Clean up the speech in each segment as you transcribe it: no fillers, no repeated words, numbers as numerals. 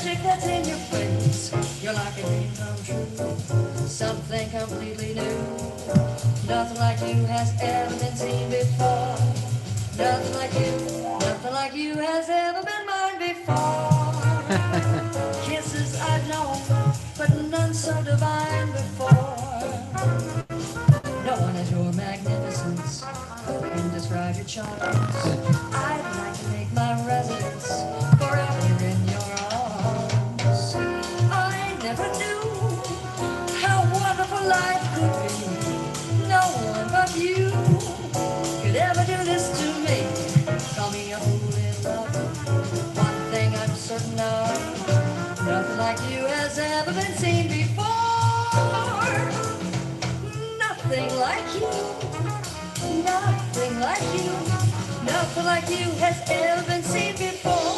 magic that's in your face. You're like a dream come true, something completely new. Nothing like you has ever been seen before. Nothing like you has ever been mine before. Kisses I've known, but none so divine before. No one has your magnificence. Who can describe your charms? I'd like to make my residence forever in your arms. I never knew how wonderful life could be. No one but you could ever do this to me. Call me a fool in love. One thing I'm certain of, nothing like you has ever been seen before. Nothing like you, nothing like you, nothing like you has ever been seen before.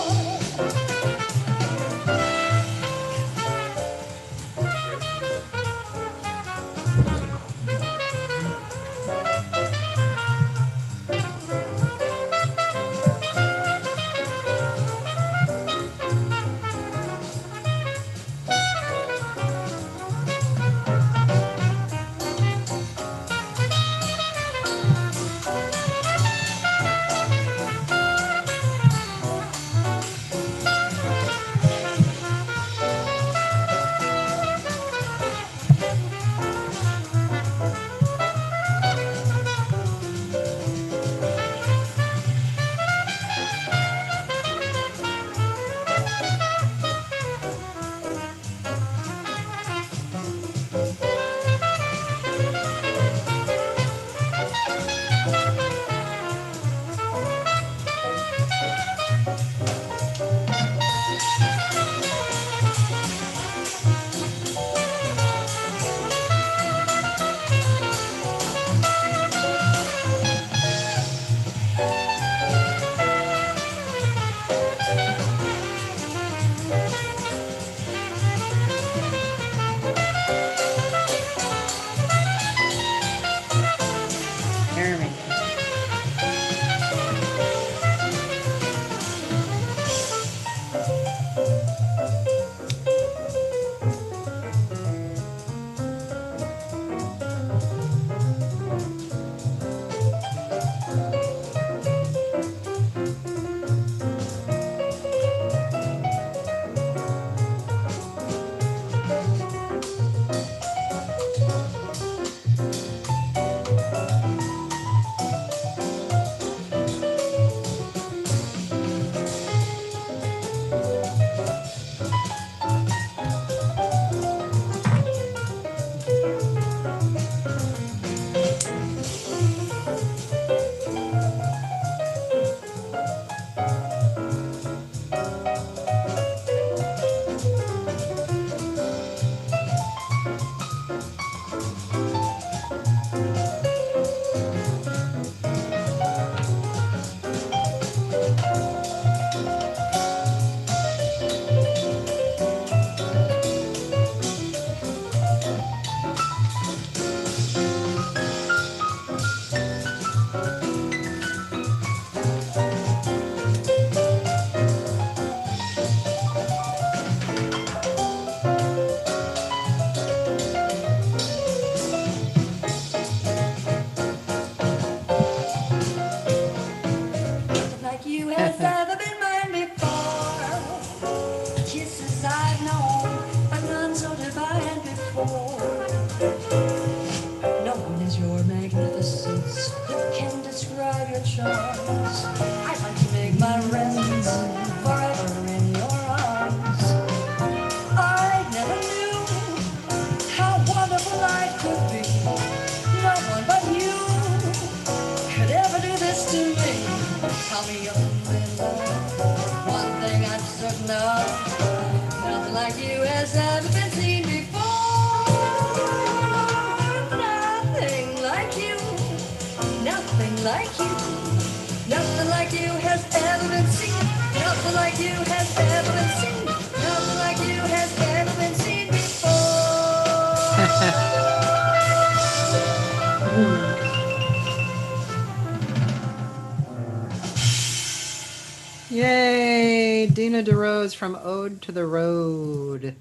Dena DeRose from Ode to the Road.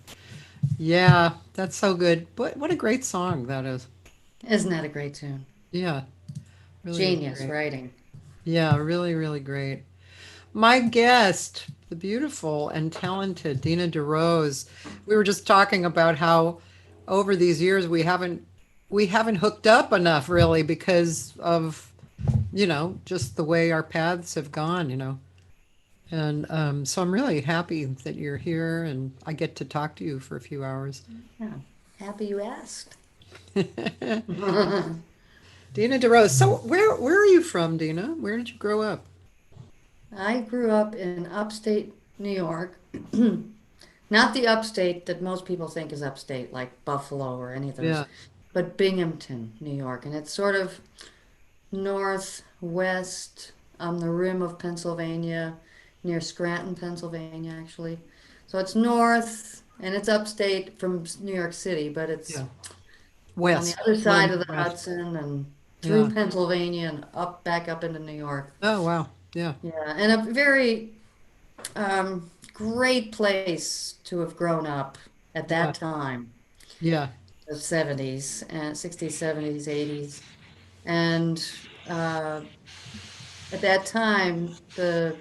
Yeah, that's so good. What a great song that is. Isn't that a great tune? Yeah, really is Genius great. writing. Yeah, really, really great. My guest, the beautiful and talented Dena DeRose. We were just talking about how over these years we haven't hooked up enough really because of just the way our paths have gone. And so I'm really happy that you're here and I get to talk to you for a few hours. Yeah. Happy you asked. Dena DeRose. So where are you from, Dena? Where did you grow up? I grew up in upstate New York. Not the upstate that most people think is upstate, like Buffalo or any of those, Yeah. but Binghamton, New York. And it's sort of northwest on the rim of Pennsylvania, near Scranton, Pennsylvania, actually. So it's north and it's upstate from New York City, but it's Yeah. on the West. other We're in side of the the West. Hudson and through Yeah. Pennsylvania and up back up into New York. Oh wow. Yeah. Yeah, and a very great place to have grown up at Yeah. that time, Yeah. the 70s and 60s, 70s, 80s. And uh, at that time, the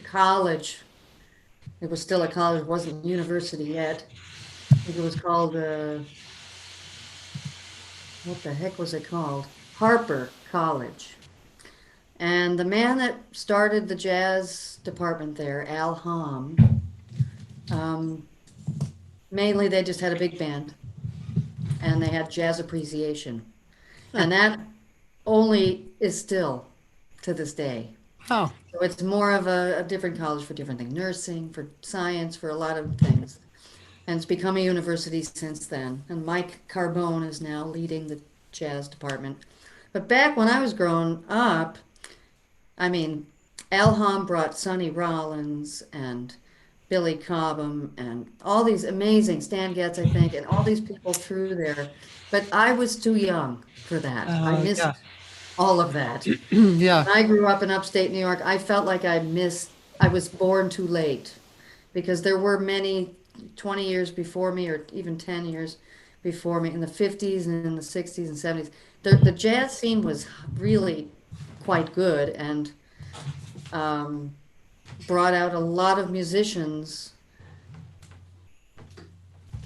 college, it was still a college, it wasn't university yet. I think it was called, what the heck was it called? Harper College. And the man that started the jazz department there, Al Hom, um, mainly they just had a big band and they had jazz appreciation. And that only is still to this day. Oh. So it's more of a different college for different things, nursing, for science, for a lot of things. And it's become a university since then. And Mike Carbone is now leading the jazz department. But back when I was growing up, I mean, Al Hom brought Sonny Rollins and Billy Cobham and all these amazing Stan Getz, I think, and all these people through there. But I was too young for that. I Yeah. missed all of that. Yeah. When I grew up in upstate New York, I felt like I was born too late because there were many 20 years before me or even 10 years before me in the 50s and in the 60s and 70s. The jazz scene was really quite good and um, brought out a lot of musicians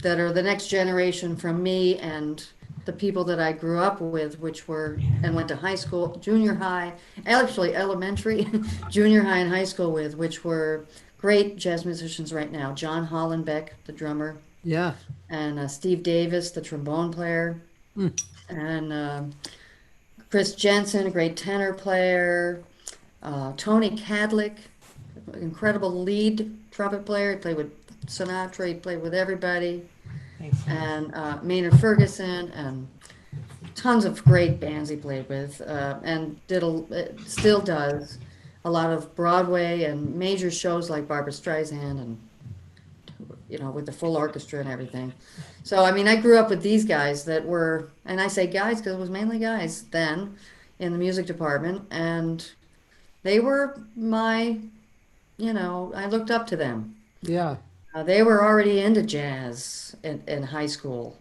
that are the next generation from me and the people that I grew up with, which were and went to high school, junior high, actually elementary, junior high, and high school with, which were great jazz musicians right now. John Hollenbeck, the drummer, Yeah. and Steve Davis, the trombone player, Mm. and Chris Jensen, a great tenor player, Tony Cadlick, incredible lead trumpet player. He played with Sinatra, he played with everybody, Thanks. and Maynard Ferguson, and tons of great bands he played with, and still does a lot of Broadway and major shows like Barbra Streisand, and with the full orchestra and everything. So I mean, I grew up with these guys that were, and I say guys because it was mainly guys then in the music department, and they were I looked up to them. Yeah. They were already into jazz in high school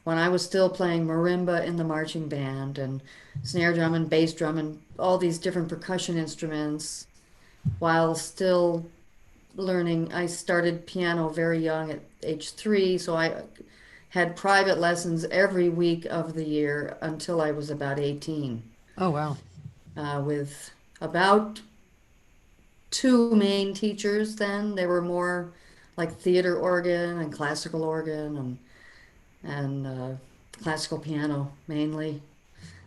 when I was still playing marimba in the marching band and snare drum and bass drum and all these different percussion instruments while still learning. I started piano very young at age 3, so I had private lessons every week of the year until I was about 18, Oh wow. with about two main teachers then. They were more like theater organ and classical organ and classical piano mainly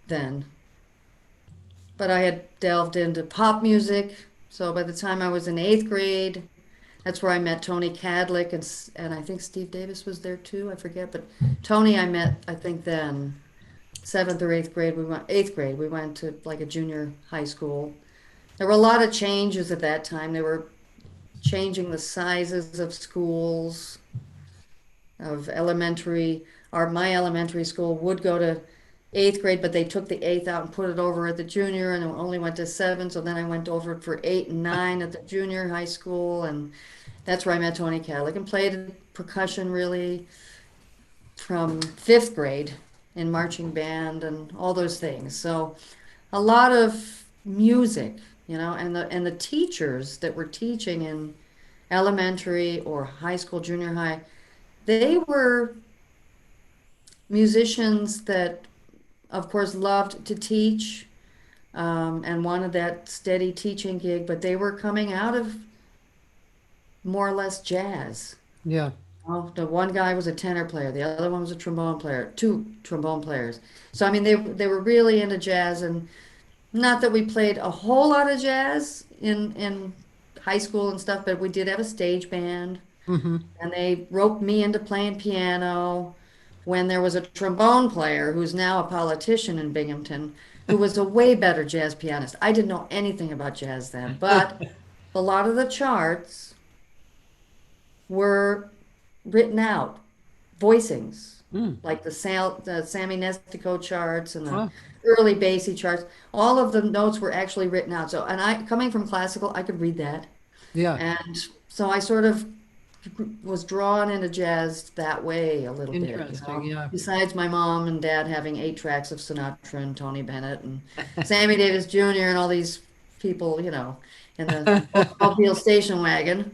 then. But I had delved into pop music. So by the time I was in 8th grade, that's where I met Tony Cadlick and I think Steve Davis was there too. I forget, but Tony I met I think then 7th or 8th grade. 8th grade. We went to like a junior high school. There were a lot of changes at that time. They were changing the sizes of schools, of elementary. My elementary school would go to eighth grade, but they took the eighth out and put it over at the junior, and it only went to seven. So then I went over for eight and nine at the junior high school, and that's where I met Tony Cadlick and played percussion really from fifth grade in marching band and all those things. So a lot of music, and the teachers that were teaching in elementary or high school, junior high, they were musicians that, of course, loved to teach and wanted that steady teaching gig, but they were coming out of more or less jazz. Yeah. Oh, the one guy was a tenor player, the other one was a trombone player, two trombone players. So I mean, they were really into jazz, and not that we played a whole lot of jazz in high school and stuff, but we did have a stage band, Hmm. and they roped me into playing piano when there was a trombone player who's now a politician in Binghamton, who was a way better jazz pianist. I didn't know anything about jazz then, but a lot of the charts were written out, voicings, Mm. like the Sammy Nestico charts and the Oh, early Basie charts. All of the notes were actually written out. So, and I, coming from classical, I could read that. yeah. And so I sort of was drawn into jazz that way a little bit, Interesting. Yeah. Besides my mom and dad having 8 tracks of Sinatra and Tony Bennett and Sammy Davis Jr. and all these people, in the Mobile station wagon.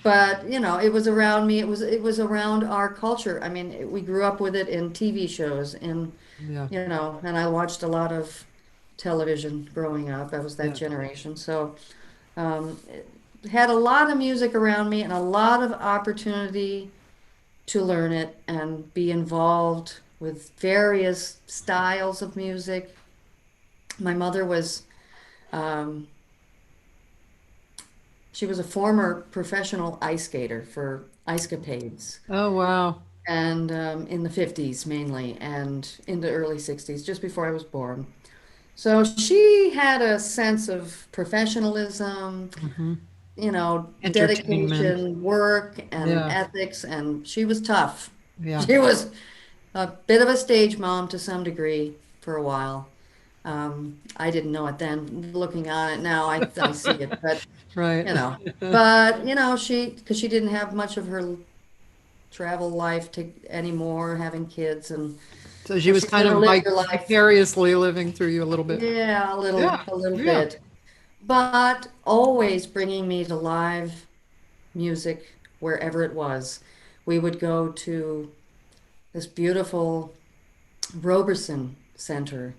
But it was around me. It was around our culture. I mean, we grew up with it in TV shows, and Yeah. and I watched a lot of television growing up. I was that Yeah. generation, so it had a lot of music around me and a lot of opportunity to learn it and be involved with various styles of music. My mother was um, she was a former professional ice skater for Ice Capades, Oh, wow. and in the 50s mainly, and in the early 60s, just before I was born. So she had a sense of professionalism, Hmm. Entertainment. dedication, work, and Yeah. ethics, and she was tough. Yeah. She was a bit of a stage mom to some degree for a while. I didn't know it then. Looking on it now, I see it, but Right. you know, but because she didn't have much of her travel life to anymore, having kids, and So she so was she kind sort of of lived her life. vicariously living through you a little bit. Yeah, Yeah. a little Yeah. bit, but always bringing me to live music wherever it was. We would go to this beautiful Roberson Center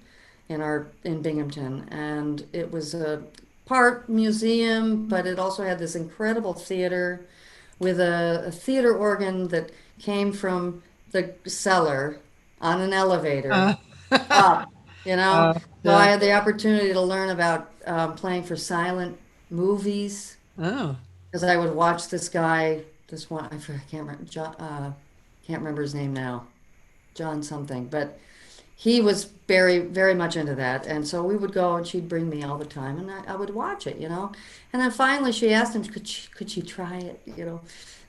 in Binghamton, and it was a part museum, but it also had this incredible theater with a theater organ that came from the cellar on an elevator Uh, up, you know. So I yeah. had the opportunity to learn about playing for silent movies Oh. because I would watch this guy, this one, I can't remember, can't remember his name now, John something, but he was very, very much into that. And so we would go and she'd bring me all the time and I would watch it. And then finally she asked him, could she try it?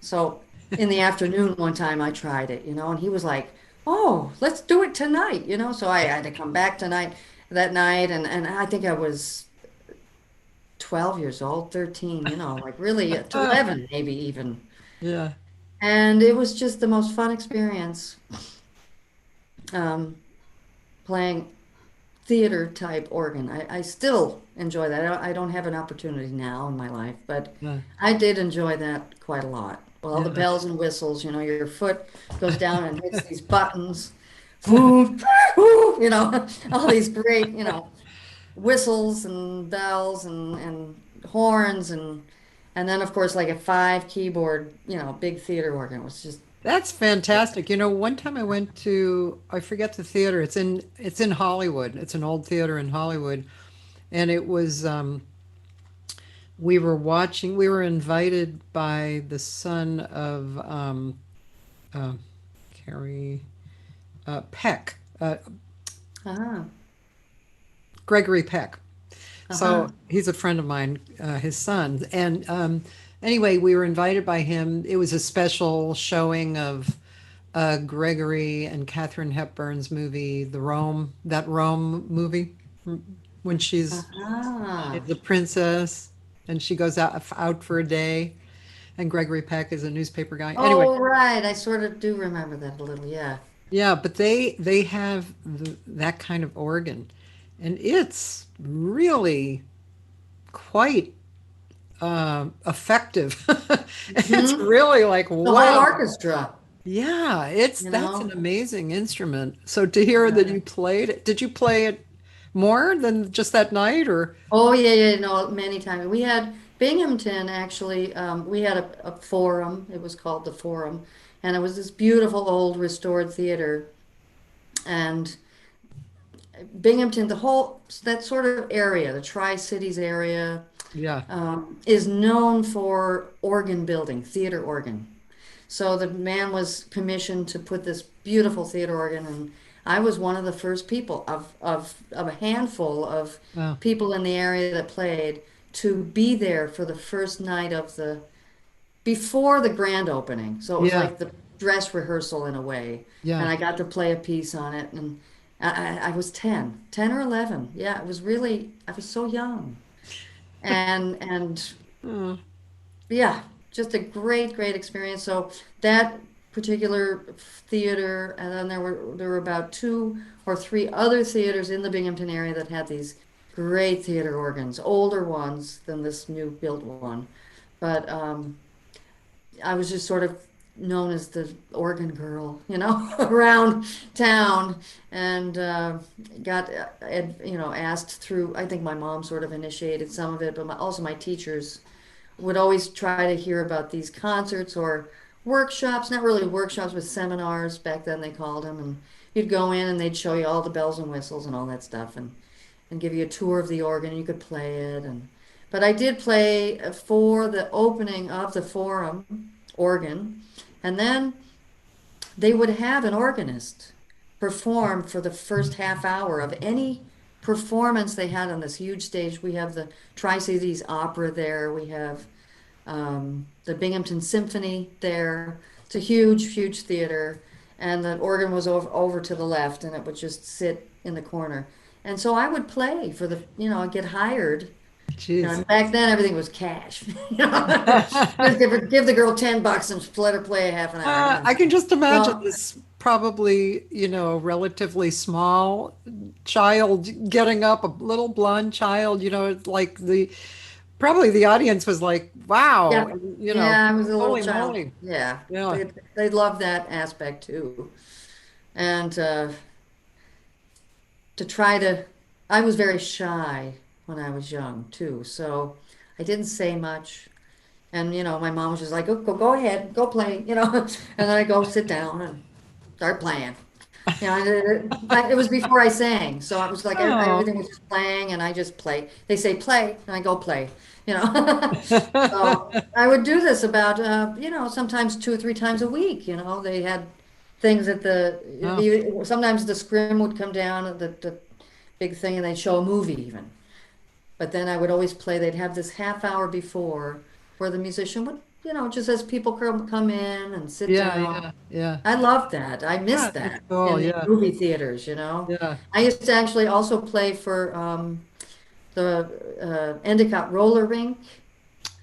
So in the afternoon one time I tried it, and he was like, oh, let's do it tonight. So I had to come back that night. And I think I was 12 years old, 13, like really Ah, 11 maybe even. yeah. And it was just the most fun experience. Um, Playing theater type organ. I still enjoy that. I don't have an opportunity now in my life, but Yeah. I did enjoy that quite a lot. Well, all the Yeah. bells and whistles, your foot goes down and hits these buttons, food, all these great, whistles and bells and horns and then of course like a 5 keyboard, big theater organ. It was just That's fantastic. One time I went to, I forget the theater. It's in Hollywood. It's an old theater in Hollywood. And it was we were invited by the son of uh, Carrie Peck, uh-huh, Gregory Peck. uh-huh. So he's a friend of mine, his son. And anyway, we were invited by him. It was a special showing of Gregory and Katharine Hepburn's movie, that Rome movie, when she's Ah. a princess and she goes out for a day, and Gregory Peck is a newspaper guy. Anyway, Oh, right. I sort of do remember that a little. Yeah. yeah, but they have that kind of organ, and it's really quite effective. It's Hmm. really like, The whole wow. orchestra, Yeah, it's you that's an know? amazing instrument. So to hear that Yeah. you played it, did you play it more than just that night or? Oh, yeah, yeah, no, many times. We had Binghamton actually, we had a forum. It was called the Forum. And it was this beautiful old restored theater. And Binghamton, the whole, that sort of area, the Tri-Cities area, Yeah. is known for organ building, theater organ. So the man was commissioned to put this beautiful theater organ, and I was one of the first people of a handful of Wow. people in the area that played to be there for the first night of the before the grand opening. So it was Yeah. like the dress rehearsal in a way, and Yeah. I got to play a piece on it, and I was 10 or 11. Yeah, it was really I was so young, and Oh, yeah, just a great experience. So that particular theater, and then there were about two or three other theaters in the Binghamton area that had these great theater organs, older ones than this new built one. But I was just sort of known as the organ girl, around town, and got asked through. I think my mom sort of initiated some of it, but also my teachers would always try to hear about these concerts or workshops, not really workshops, but seminars back then they called them. And you'd go in and they'd show you all the bells and whistles and all that stuff and give you a tour of the organ and you could play it. But I did play for the opening of the Forum organ. And then they would have an organist perform for the first half hour of any performance they had on this huge stage. We have the Tri-Cities Opera there. We have the Binghamton Symphony there. It's a huge theater, and the organ was over to the left, and it would just sit in the corner. And so I would play for I'd get hired. jeez. And back then everything was cash. Just give the girl $10 and let her play a half an hour. I can just imagine So this probably, relatively small child getting up, a little blonde child, like probably the audience was like, wow, yeah, yeah, I was a little holy child. moly. Yeah, Yeah. they loved that aspect too. And to try to, I was very shy when I was young too, so I didn't say much. And my mom was just like, go ahead, go play, and then I go sit down and start playing. It was before I sang, so I was like Oh. everything was just playing, and I just play. They say play, and I go play. You know, so I would do this about sometimes 2 or 3 times a week. They had things at Oh, sometimes the scrim would come down at the big thing, and they'd show a movie even. But then I would always play. They'd have this half hour before where the musician would, just as people come in and sit yeah, down. yeah, yeah. I loved that. I Yeah, missed that's that cool. in the Yeah, movie theaters. yeah. I used to actually also play for the Endicott roller rink.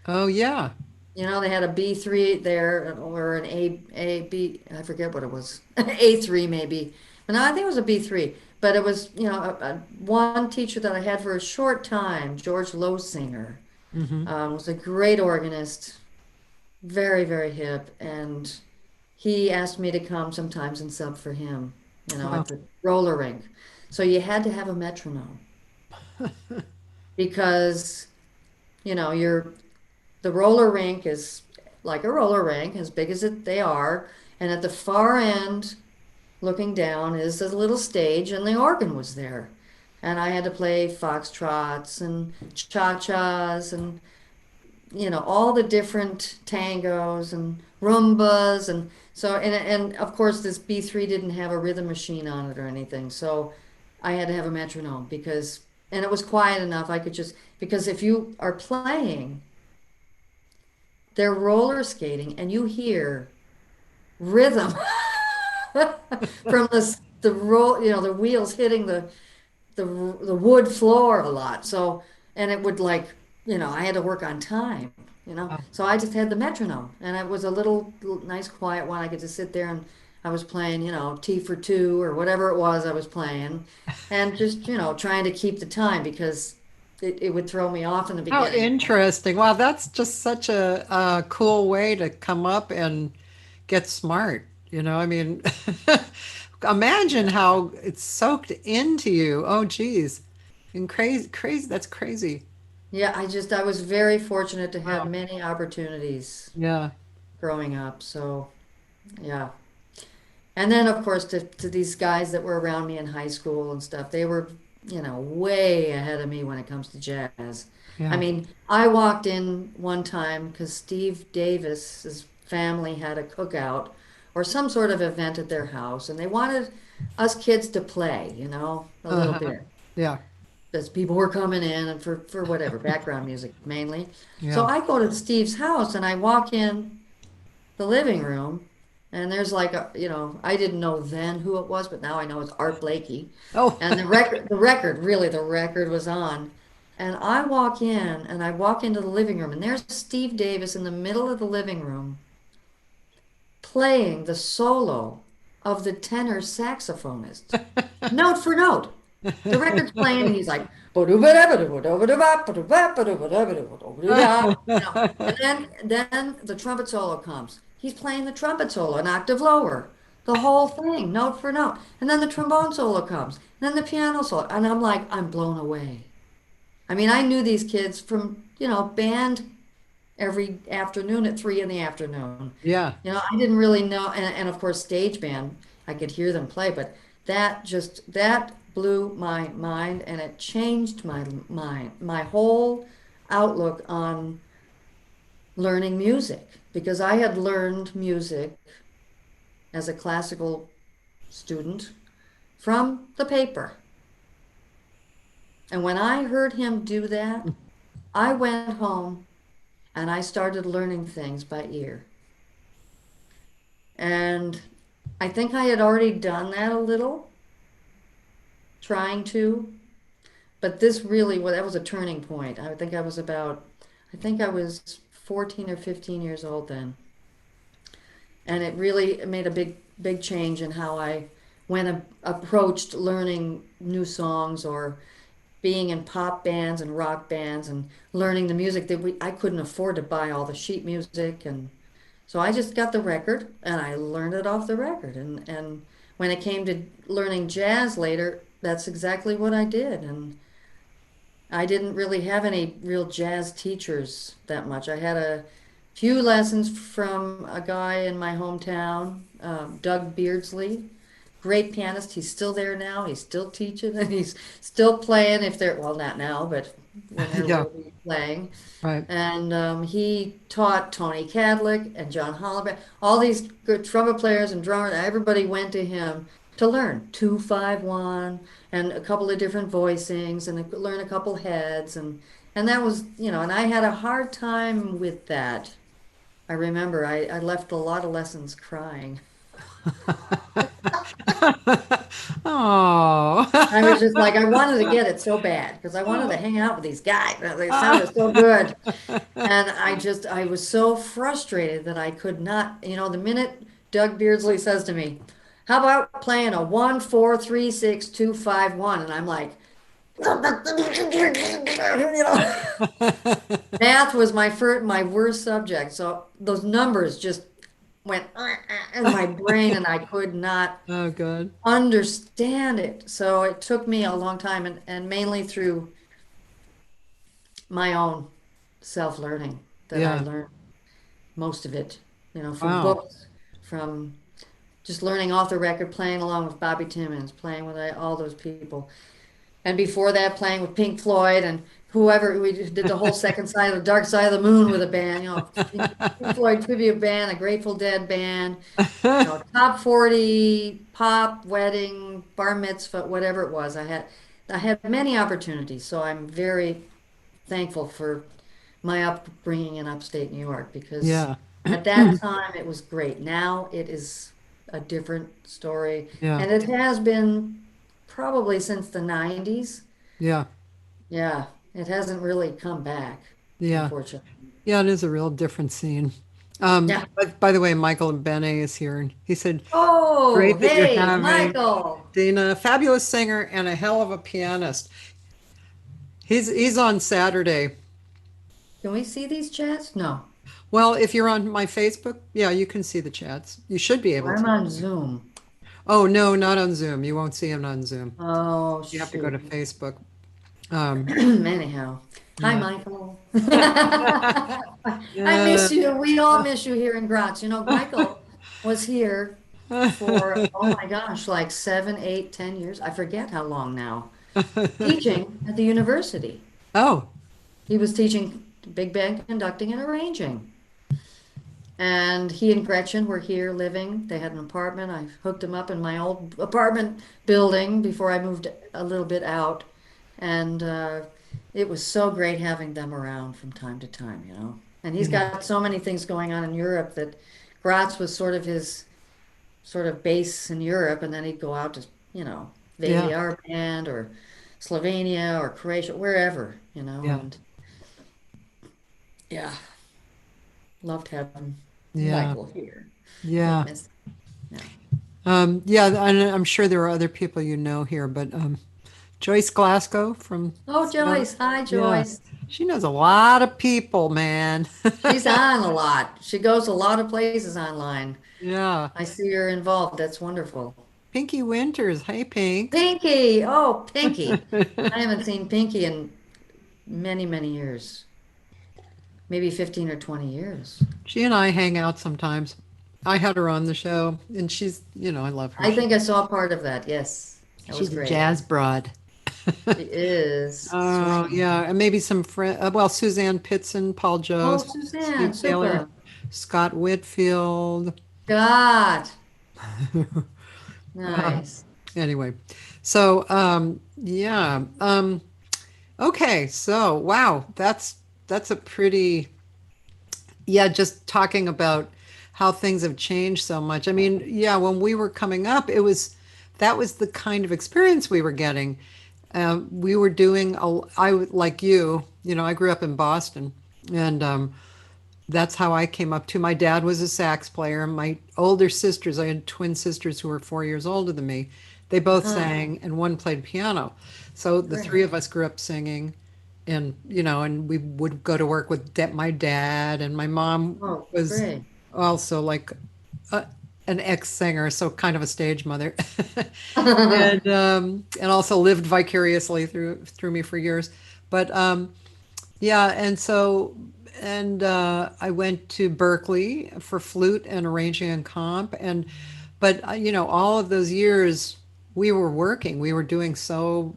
Oh, yeah. They had a B3 there or an B, I forget what it was, A3 maybe. But no, I think it was a B3. But it was, one teacher that I had for a short time, George Lowsinger, Hmm. was a great organist, very hip, and he asked me to come sometimes and sub for him, Wow. at the roller rink. So you had to have a metronome because, you're the roller rink is like a roller rink, as big as they are, and at the far end, looking down, is a little stage, and the organ was there. And I had to play foxtrots and cha-chas and all the different tangos and rumbas and so and of course this B3 didn't have a rhythm machine on it or anything. So I had to have a metronome because and it was quiet enough I could just because if you are playing, they're roller skating and you hear rhythm from the roll, the wheels hitting the wood floor a lot. So, and it would like, I had to work on time, Oh, So I just had the metronome, and it was a little nice quiet one. I could just sit there and I was playing, T for two or whatever it was I was playing, and just, trying to keep the time because it would throw me off in the how beginning. interesting. Wow, that's just such a cool way to come up and get smart. I mean, imagine how it's soaked into you. Oh, geez. And crazy, crazy. That's crazy. Yeah, I was very fortunate to have Wow. many opportunities Yeah. growing up. So, yeah. And then, of course, to these guys that were around me in high school and stuff, they were, way ahead of me when it comes to jazz. I Yeah. mean, I walked in one time because Steve Davis's family had a cookout or some sort of event at their house, and they wanted us kids to play, a little Uh-huh. bit. Yeah. Because people were coming in and for whatever, background music mainly. So Yeah. I go to Steve's house and I walk in the living room, and there's like I didn't know then who it was, but now I know it's Art Blakey. Oh, And the record was on. And I walk into the living room, and there's Steve Davis in the middle of the living room playing the solo of the tenor saxophonist, note for note. The record's playing, and he's like, you know, and then the trumpet solo comes. He's playing the trumpet solo an octave lower, the whole thing, note for note. And then the trombone solo comes, and then the piano solo, and I'm like, I'm blown away. I mean, I knew these kids from, band every afternoon at 3 in the afternoon. yeah. I didn't really know, and of course, stage band, I could hear them play, but that blew my mind, and it changed my mind, my whole outlook on learning music, because I had learned music as a classical student from the paper. And when I heard him do that, I went home and I started learning things by ear. And I think I had already done that a little, trying to, but this really, well, that was a turning point. I think I was 14 or 15 years old then. And it really made a big change in how I approached learning new songs or being in pop bands and rock bands and learning the music that I couldn't afford to buy all the sheet music. And so I just got the record and I learned it off the record. And when it came to learning jazz later, that's exactly what I did. And I didn't really have any real jazz teachers that much. I had a few lessons from a guy in my hometown, Doug Beardsley, great pianist. He's still there now. He's still teaching and he's still playing if they're, well, not now, but when they're Yeah. really playing. Right. And he taught Tony Cadlick and John Hollaback, all these good trumpet players and drummers. Everybody went to him to learn 2-5-1 and a couple of different voicings and learn a couple heads. And that was, and I had a hard time with that. I remember I left a lot of lessons crying. Oh. I was just like, I wanted to get it so bad because I wanted to hang out with these guys. They sounded so good. And I was so frustrated that I could not, the minute Doug Beardsley says to me, how about playing a 1-4-3-6-2-5-1? And I'm like, math was my worst subject. So those numbers just went in my brain and I could not Oh, good. understand it. So it took me a long time and mainly through my own self-learning that I Yeah. learned most of it, from Wow. books, from just learning off the record, playing along with Bobby Timmons, playing with all those people. And before that, playing with Pink Floyd and whoever. We did the whole second side of the Dark Side of the Moon with a band, Pink Floyd tribute band, a Grateful Dead band, top 40 pop, wedding, bar mitzvah, whatever it was. I had many opportunities, so I'm very thankful for my upbringing in upstate New York because Yeah. at that time it was great. Now it is a different story. Yeah. And it has been probably since the 90s. Yeah. Yeah, it hasn't really come back, Yeah. unfortunately. Yeah, it is a real different scene. Yeah. By the way, Michael Bene is here, and he said, Oh, "Great that you're hey, having Michael. Dena, fabulous singer and a hell of a pianist." He's on Saturday. Can we see these chats? No. Well, if you're on my Facebook, yeah, you can see the chats. You should be able I'm to. on Zoom. Oh, no, not on Zoom. You won't see him on Zoom. Oh, You have to go to shoot. Facebook. Um, Anyhow. Hi, yeah. Michael. I Uh, miss you. We all miss you here in Graz. You know, Michael was here for, oh my gosh, like 7, 8, 10 years. I forget how long now. Teaching at the university. oh, He was teaching big band conducting and arranging. And he and Gretchen were here living. They had an apartment. I hooked him up in my old apartment building before I moved a little bit out. And it was so great having them around from time to time, you know. And he's yeah, got so many things going on in Europe that Graz was sort of his sort of base in Europe. And then he'd go out to, you know, yeah, Valiar Band or Slovenia or Croatia, wherever, you know. yeah, And yeah, loved having yeah, Michael here. We'll yeah. miss. Yeah. Yeah, and I'm sure there are other people you know here, but Joyce Glasgow from Oh, Joyce. Hi, yeah, Joyce. she knows a lot of people, man. She's on a lot. She goes a lot of places online. Yeah. I see her involved. That's wonderful. Pinky Winters. Hey, Pink. Pinky. Oh, Pinky. I haven't seen Pinky in many, many years. Maybe 15 or 20 years. She and I hang out sometimes. I had her on the show, and I love her. I think I saw part of that. Yes. That was She's a great. jazz broad. She is. Oh, Sweet. yeah, and maybe some friend. Well, Suzanne Pitson, Paul Oh, Jost, Suzanne. Steve Taylor, Super. Scott Whitfield. God. Uh, Nice. anyway, so yeah. Okay, so wow, that's a pretty yeah, just talking about how things have changed so much. I mean, yeah, when we were coming up, that was the kind of experience we were getting. We were doing like I grew up in Boston, and that's how I came up too. My dad was a sax player. My older sisters, I had twin sisters who were 4 years older than me. They both Huh. sang, and one played piano. So the Great. three of us grew up singing, and we would go to work with my dad, and my mom Oh, was great. also like a, an ex-singer, so kind of a stage mother, and also lived vicariously through me for years. But yeah, and I went to Berkeley for flute and arranging and comp, but all of those years we were working, we were doing so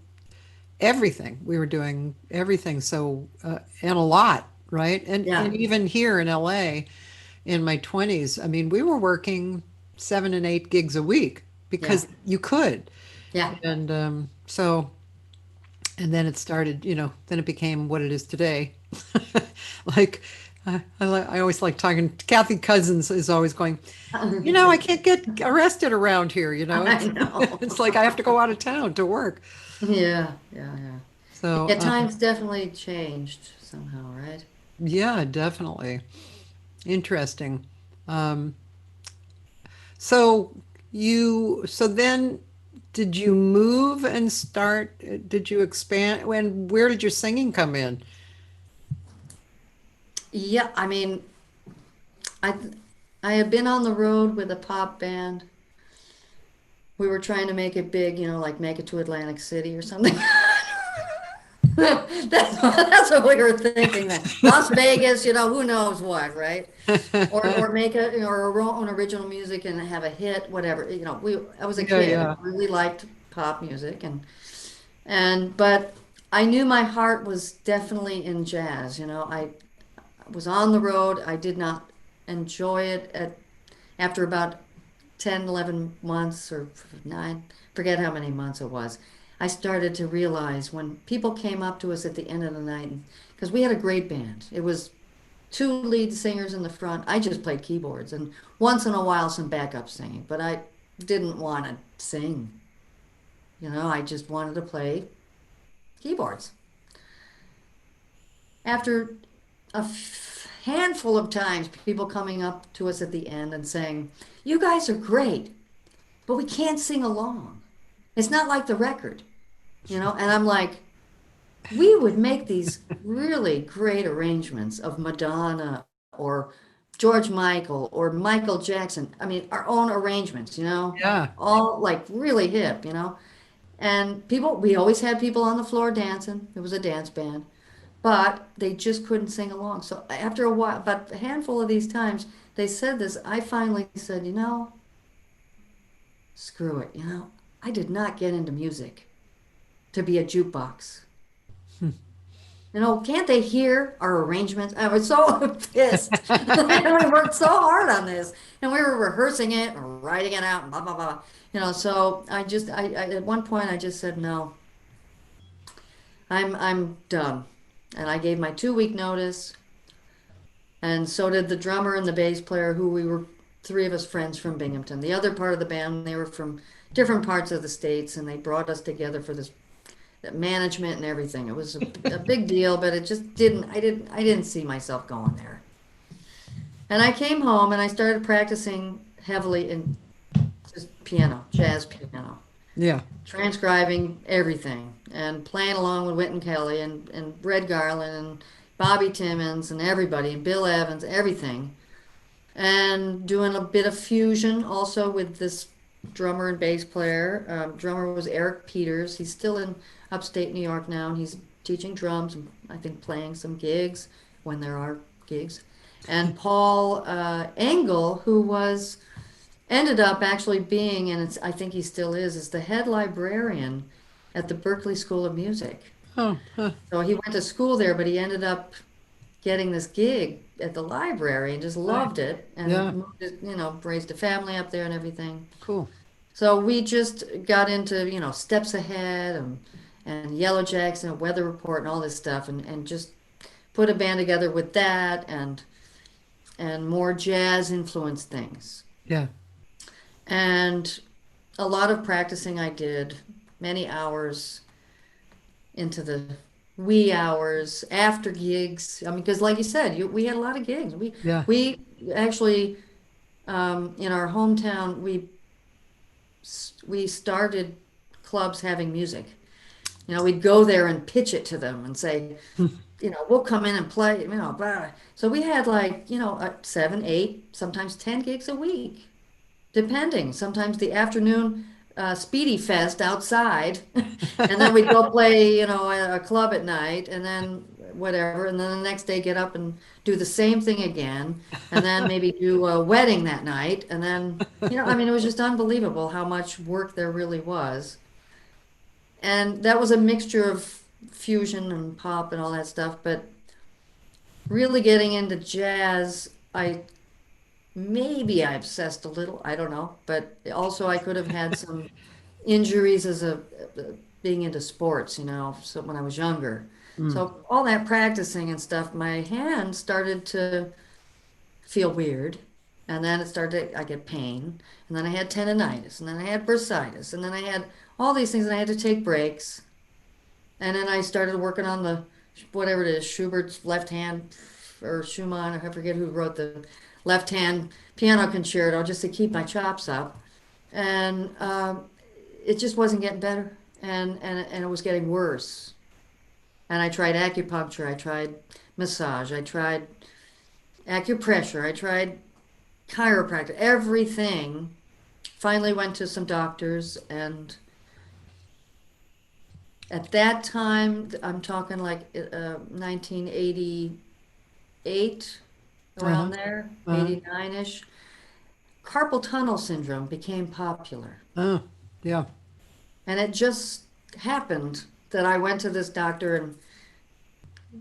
everything, we were doing everything so and a lot, right? And Yeah. even here in LA in my 20s, I mean, we were working 7 and 8 gigs a week Yeah. because you could, Yeah. and so. And then it started, then it became what it is today. Like, I always like talking. Kathy Cousins is always going, I can't get arrested around here. I know. It's like I have to go out of town to work. Yeah, yeah, yeah. So, Yeah, times definitely changed somehow, right? yeah, definitely. Interesting. Um, so then did you move and did you expand? Where did your singing come in? Yeah, I mean, I I had been on the road with a pop band. We were trying to make it big, like make it to Atlantic City or something. That's what we were thinking then. Las Vegas, who knows what, right? Or make our own original music and have a hit, whatever. I was a Yeah, kid. yeah. I really liked pop music but I knew my heart was definitely in jazz. I was on the road. I did not enjoy it after about 10, 11 months or 9, forget how many months it was. I started to realize when people came up to us at the end of the night, because we had a great band. It was two lead singers in the front. I just played keyboards and once in a while some backup singing, but I didn't want to sing. I just wanted to play keyboards. After a handful of times, people coming up to us at the end and saying, "You guys are great, but we can't sing along. It's not like the record." And I'm like, we would make these really great arrangements of Madonna or George Michael or Michael Jackson. I mean, our own arrangements, Yeah. all like really hip. And we always had people on the floor dancing. It was a dance band, but they just couldn't sing along. So after a while, but a handful of these times, they said this. I finally said, screw it. I did not get into music to be a jukebox. Can't they hear our arrangements? I was so pissed. And we worked so hard on this, and we were rehearsing it and writing it out, and blah blah blah. So I at one point I just said no. I'm done, and I gave my 2 week notice, and so did the drummer and the bass player, who we were three of us friends from Binghamton. The other part of the band, they were from different parts of the states, and they brought us together for this management and everything. It was a big deal, but it just didn't. I didn't see myself going there. And I came home and I started practicing heavily in just piano, jazz piano, Yeah. transcribing everything and playing along with Wynton Kelly and Red Garland and Bobby Timmons and everybody and Bill Evans, everything. And doing a bit of fusion also with this drummer and bass player. Drummer was Eric Peters. He's still in upstate New York now, and he's teaching drums and I think playing some gigs when there are gigs. And Paul Engel, who ended up actually being, and I think he still is the head librarian at the Berklee School of Music. Oh, huh. So he went to school there, but he ended up getting this gig at the library and just loved it and Yeah. raised a family up there and everything. Cool. So we just got into, Steps Ahead and Yellow Jackson and Weather Report and all this stuff and just put a band together with that and more jazz influenced things. Yeah. And a lot of practicing I did, many hours into the wee hours after gigs. I mean, because like you said, we had a lot of gigs. We Yeah. we actually in our hometown we started clubs having music. We'd go there and pitch it to them and say, we'll come in and play. Blah. So we had like 7, 8, sometimes 10 gigs a week, depending. Sometimes the afternoon Speedy Fest outside, and then we'd go play, a club at night, and then whatever, and then the next day get up and do the same thing again, and then maybe do a wedding that night, and then, I mean, it was just unbelievable how much work there really was. And that was a mixture of fusion and pop and all that stuff, but really getting into jazz, maybe I obsessed a little, I don't know, but also I could have had some injuries as being into sports, so when I was younger. So all that practicing and stuff, my hand started to feel weird, and then I get pain, and then I had tendonitis, and then I had bursitis, and then I had all these things, and I had to take breaks, and then I started working on the whatever it is, Schubert's left hand, or Schumann, I forget who wrote the left hand piano concerto, just to keep my chops up, and it just wasn't getting better, and it was getting worse. And I tried acupuncture, I tried massage, I tried acupressure, I tried chiropractic, everything. Finally went to some doctors, and at that time, I'm talking like 1988, Uh-huh. around there, Uh-huh. 89-ish, carpal tunnel syndrome became popular. Oh, yeah. And it just happened that I went to this doctor, and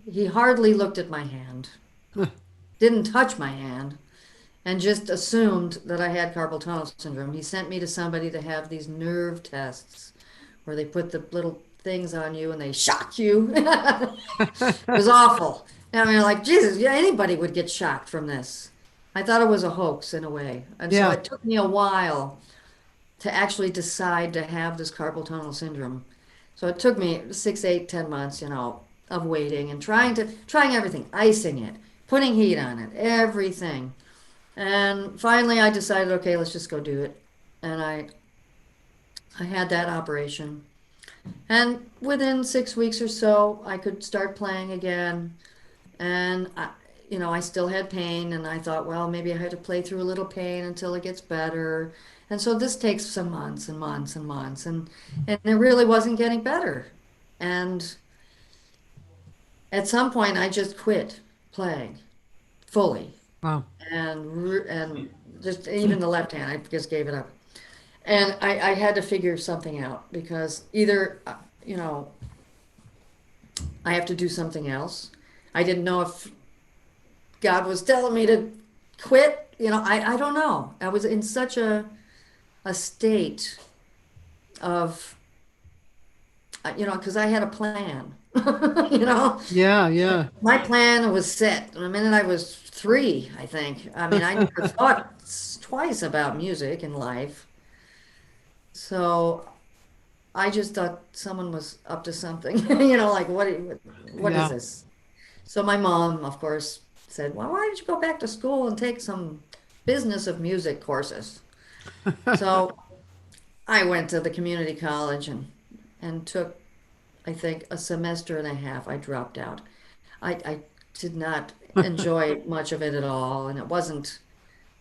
he hardly looked at my hand, didn't touch my hand, and just assumed that I had carpal tunnel syndrome. He sent me to somebody to have these nerve tests where they put the little things on you and they shock you. It was awful. And I mean, like, Jesus, yeah, anybody would get shocked from this. I thought it was a hoax in a way. And so Yeah. it took me a while to actually decide to have this carpal tunnel syndrome. So it took me 6, 8, 10 months, of waiting and trying everything, icing it, putting heat on it, everything. And finally I decided, okay, let's just go do it. And I had that operation. And within 6 weeks or so, I could start playing again. And I still had pain, and I thought, well, maybe I had to play through a little pain until it gets better. And so this takes some months and months and months, and it really wasn't getting better. And at some point, I just quit playing fully, Wow. and just even the left hand, I just gave it up. And I had to figure something out because either, I have to do something else. I didn't know if God was telling me to quit. I don't know. I was in such a state of, because I had a plan. you know, Yeah, yeah. my plan was set. The minute I was 3, I think. I mean, I never thought twice about music in life. So I just thought someone was up to something. Like what is Yeah. this? So my mom, of course, said, "Well, why don't you go back to school and take some business of music courses?" So I went to the community college and took, I think, a semester and a half. I dropped out. I did not enjoy much of it at all, and it wasn't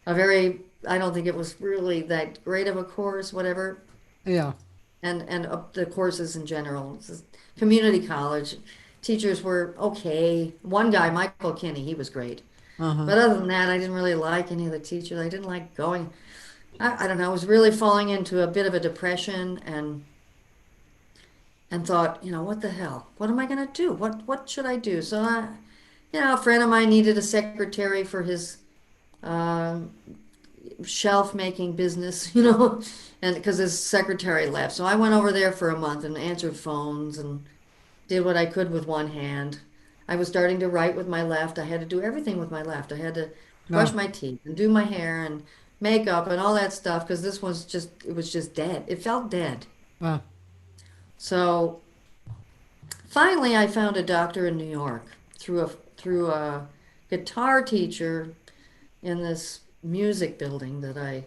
I don't think it was really that great of a course, whatever. Yeah. And the courses in general. It's just community college teachers were okay. One guy, Michael Kinney, he was great. Uh-huh. But other than that, I didn't really like any of the teachers. I didn't like going. I don't know. I was really falling into a bit of a depression and thought, what the hell? What am I going to do? What should I do? So a friend of mine needed a secretary for his um, shelf making business, and because his secretary left. So I went over there for a month and answered phones and did what I could with one hand. I was starting to write with my left. I had to do everything with my left. I had to brush Wow. my teeth and do my hair and makeup and all that stuff because it was just dead. It felt dead. Wow. So finally, I found a doctor in New York through a guitar teacher in this music building that I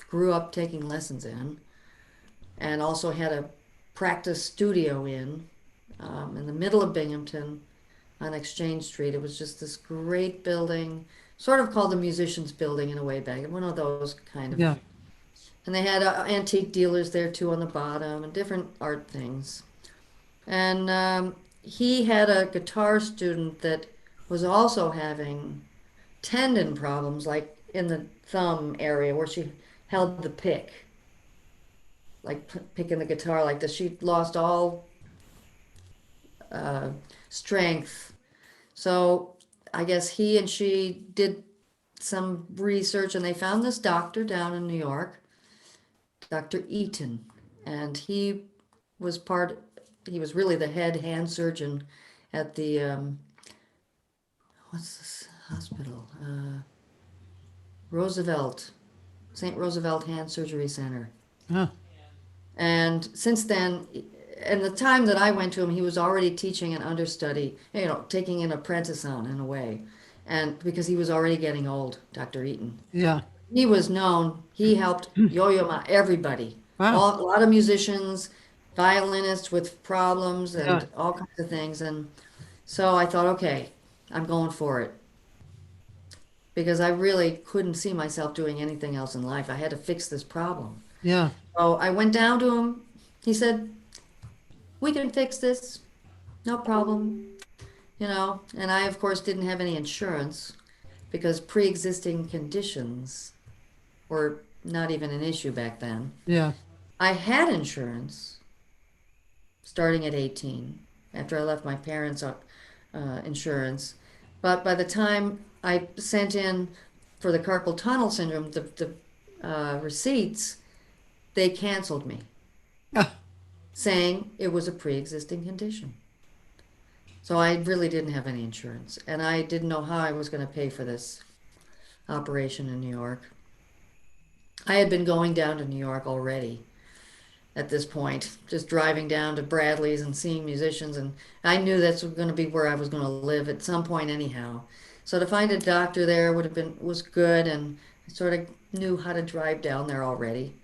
grew up taking lessons in, and also had a practice studio in the middle of Binghamton on Exchange Street. It was just this great building, sort of called the Musicians Building in a way back, one of those kind of. Yeah. And they had antique dealers there too on the bottom and different art things. And he had a guitar student that was also having tendon problems, like in the thumb area where she held the pick, like picking the guitar like this. She lost all uh, strength. So I guess he and she did some research and they found this doctor down in New York, Dr. Eaton, and was part, he was really the head hand surgeon at the, what's this hospital? Roosevelt, St. Roosevelt Hand Surgery Center. Huh. And since then, and the time that I went to him, he was already teaching an understudy, taking an apprentice on in a way. And because he was already getting old, Dr. Eaton. Yeah. He was known, he helped Yo-Yo Ma, everybody. Wow. A lot of musicians, violinists with problems Yeah. and all kinds of things. And so I thought, okay, I'm going for it. Because I really couldn't see myself doing anything else in life. I had to fix this problem. Yeah. So I went down to him. He said, we can fix this, no problem, And I, of course, didn't have any insurance because pre-existing conditions were not even an issue back then. Yeah. I had insurance starting at 18 after I left my parents' insurance. But by the time I sent in for the carpal tunnel syndrome, the receipts, they canceled me. Ah, saying it was a pre-existing condition. So I really didn't have any insurance, and I didn't know how I was going to pay for this operation in New York. I had been going down to New York already at this point, just driving down to Bradley's and seeing musicians, and I knew that's going to be where I was going to live at some point anyhow. So to find a doctor there was good, and I sort of knew how to drive down there already,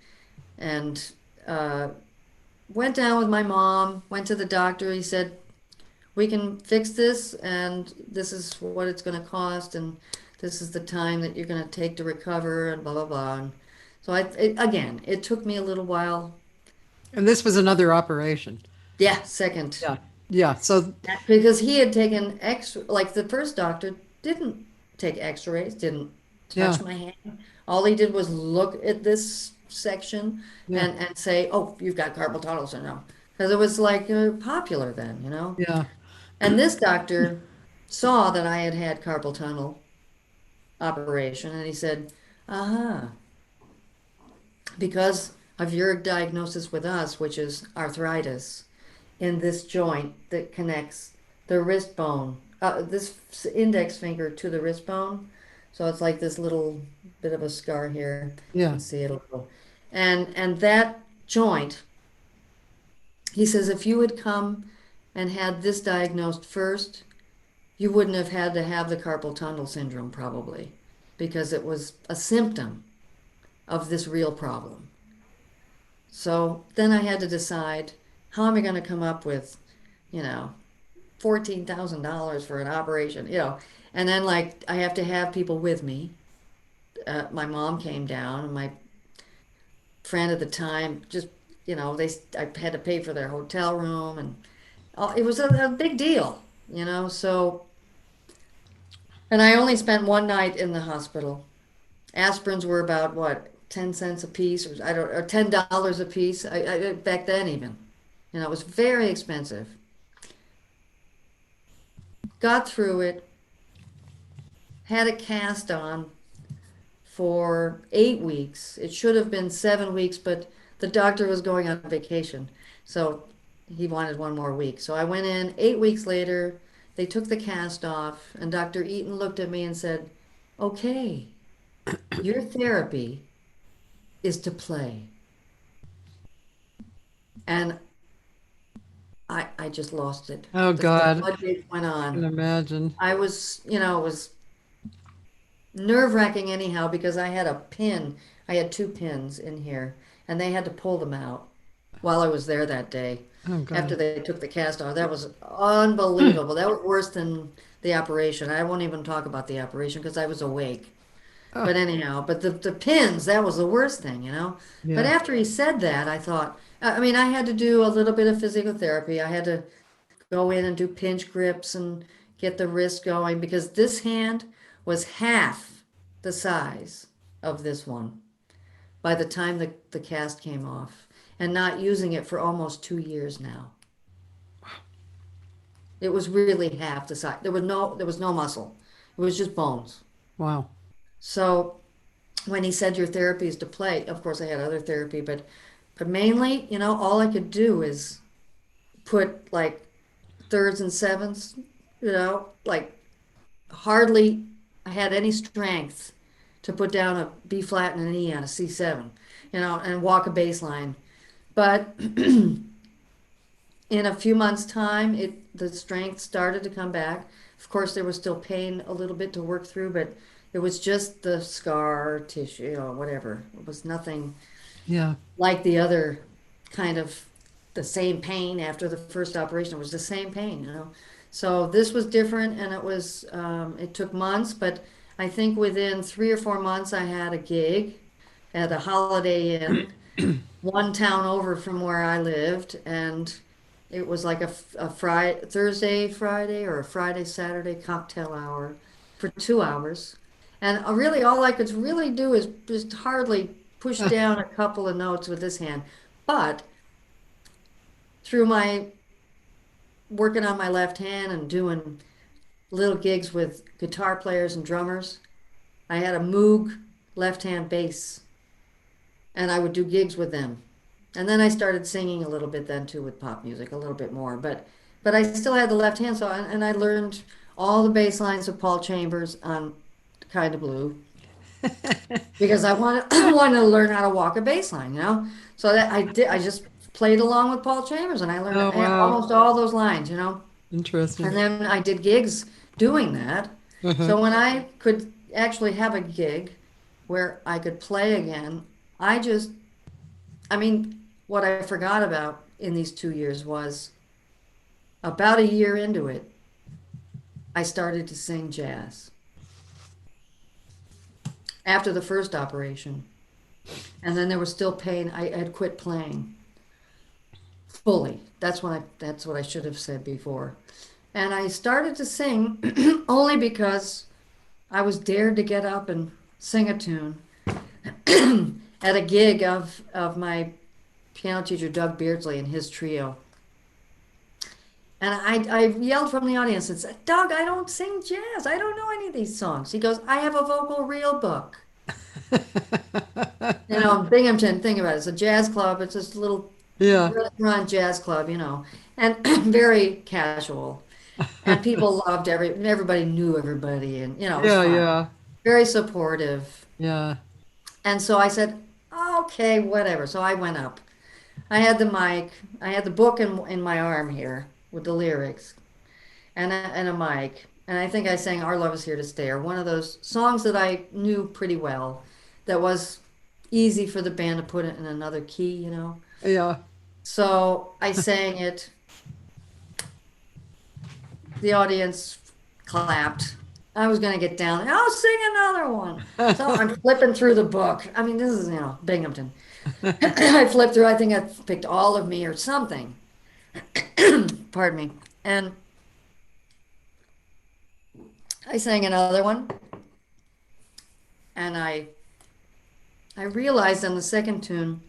and uh, went down with my mom. Went to the doctor. He said, "We can fix this, and this is what it's going to cost, and this is the time that you're going to take to recover, and blah blah blah." And so again, it took me a little while. And this was another operation. Yeah, second. Yeah. Yeah. So, Because he had taken like the first doctor didn't take x-rays, didn't yeah. touch my hand. All he did was look at this section Yeah. and say, "Oh, you've got carpal tunnel syndrome." Because it was like popular then, you know? Yeah. And this doctor saw that I had had carpal tunnel operation, and he said, "Aha, because of your diagnosis with us, which is arthritis in this joint that connects the wrist bone, this index finger to the wrist bone. So it's like this little bit of a scar here. You Yeah. can see it a little. And that joint, he says, if you had come and had this diagnosed first, you wouldn't have had to have the carpal tunnel syndrome probably, because it was a symptom of this real problem. So then I had to decide, how am I going to come up with, you know, $14,000 for an operation, you know, and then like I have to have people with me. My mom came down, and my friend at the time just, I had to pay for their hotel room, and it was a big deal, you know. So, and I only spent one night in the hospital. Aspirins were about what, 10 cents a piece, or I don't, or $10 a piece. Back then even, it was very expensive. Got through it, had a cast on for 8 weeks. It should have been 7 weeks, but the doctor was going on vacation, so he wanted one more week. So I went in 8 weeks later. They took the cast off, and Dr. Eaton looked at me and said, "Okay, your therapy is to play." And I just lost it. Oh The God. floodgates went I can on. imagine. I was, it was nerve-wracking anyhow, because I had a pin. I had two pins in here, and they had to pull them out while I was there that day Oh after God. they took the cast off. That was unbelievable. That was worse than the operation. I won't even talk about the operation because I was awake. Oh, But anyhow, but the pins, that was the worst thing, you know? But yeah. after he said that, I thought, I mean, I had to do a little bit of physical therapy. I had to go in and do pinch grips and get the wrist going, because this hand was half the size of this one by the time the cast came off, and not using it for almost 2 years now. It was really half the size. There was no muscle. It was just bones. Wow. So when he said your therapy is to play, of course I had other therapy, but mainly, all I could do is put like thirds and sevenths, like hardly I had any strength to put down a B flat and an E on a C7, and walk a bass line. But in a few months' time, the strength started to come back. Of course, there was still pain a little bit to work through, but it was just the scar tissue, whatever. It was nothing Yeah. like the other kind of the same pain after the first operation. It was the same pain. So this was different, and it took months, but I think within 3 or 4 months, I had a gig at a Holiday Inn, one town over from where I lived, and it was like a Friday, Thursday, Friday, or a Friday, Saturday cocktail hour for 2 hours. And really, all I could really do is just hardly push down a couple of notes with this hand. But through my working on my left hand and doing little gigs with guitar players and drummers, I had a Moog left hand bass, and I would do gigs with them. And then I started singing a little bit then too with pop music, a little bit more. But I still had the left hand, so and I learned all the bass lines of Paul Chambers on Kind of Blue because I wanted I wanted to learn how to walk a bass line, you know. So that I did. I just played along with Paul Chambers, and I learned Oh, wow. almost all those lines, you know. And Interesting. then I did gigs doing that. Uh-huh. So when I could actually have a gig where I could play again, I just, I mean, what I forgot about in these 2 years was about a year into it, I started to sing jazz after the first operation. And then there was still pain. I had quit playing fully. That's what I should have said before. And I started to sing only because I was dared to get up and sing a tune at a gig of my piano teacher, Doug Beardsley, and his trio. And I yelled from the audience and said, Doug, I don't sing jazz. I don't know any of these songs. He goes, I have a vocal reel book. You know, Binghamton, think about it. It's a jazz club. It's this little Yeah. restaurant jazz club, you know, and very casual. And people loved everybody knew everybody, and you know, it was Yeah, fun. yeah, Very supportive. yeah. And so I said, okay, whatever. So I went up. I had the mic. I had the book in my arm here with the lyrics and a mic. And I think I sang Our Love Is Here to Stay, or one of those songs that I knew pretty well that was easy for the band to put it in another key, you know. Yeah. So I sang it. The audience clapped. I was going to get down. I'll sing another one. So I'm flipping through the book. I mean, this is, you know, Binghamton. I flipped through, I think I picked All of Me or something. Pardon me. And I sang another one. And I realized on the second tune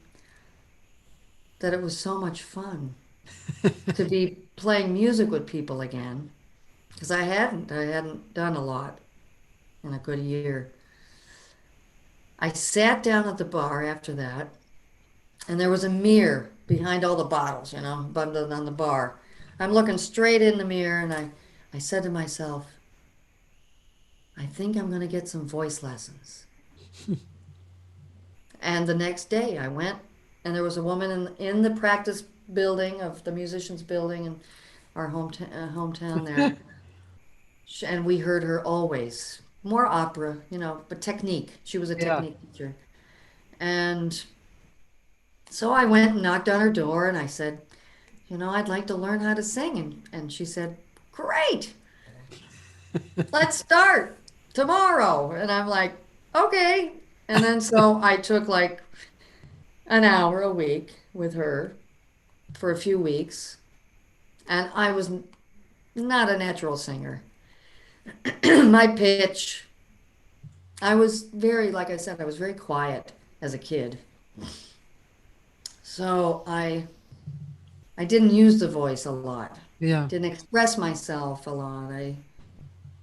that it was so much fun to be playing music with people again. Because I hadn't done a lot in a good year. I sat down at the bar after that, and there was a mirror behind all the bottles, you know, bundled on the bar. I'm looking straight in the mirror, and I said to myself, I think I'm going to get some voice lessons. And the next day I went, and there was a woman in the practice building of the musicians building in our hometown there. And we heard her always. More opera, you know, but technique. She was a Yeah. technique teacher. And so I went and knocked on her door and I said, you know, I'd like to learn how to sing. And she said, great, let's start tomorrow. And I'm like, okay. And then so I took like an hour a week with her for a few weeks. And I was not a natural singer. My pitch, I was very, like I said, I was very quiet as a kid. So I didn't use the voice a lot. Yeah. Didn't express myself a lot. I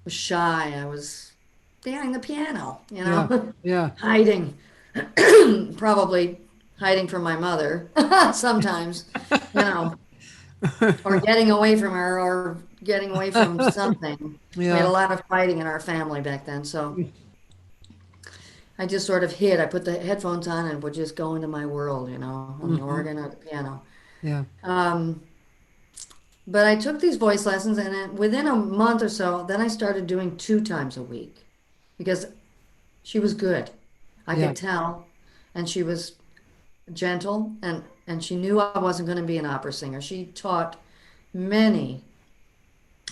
was shy. I was behind the piano, you Yeah. know, Yeah. hiding, probably hiding from my mother sometimes, you know, or getting away from her or getting away from something. We had a Yeah. lot of fighting in our family back then, so I just sort of hid. I put the headphones on and would just go into my world, you know, on the Hmm. organ or the piano. Yeah. Um, but I took these voice lessons, and then within a month or so, then I started doing 2 times a week because she was good. I Yeah. could tell, and she was gentle, and she knew I wasn't going to be an opera singer. She taught many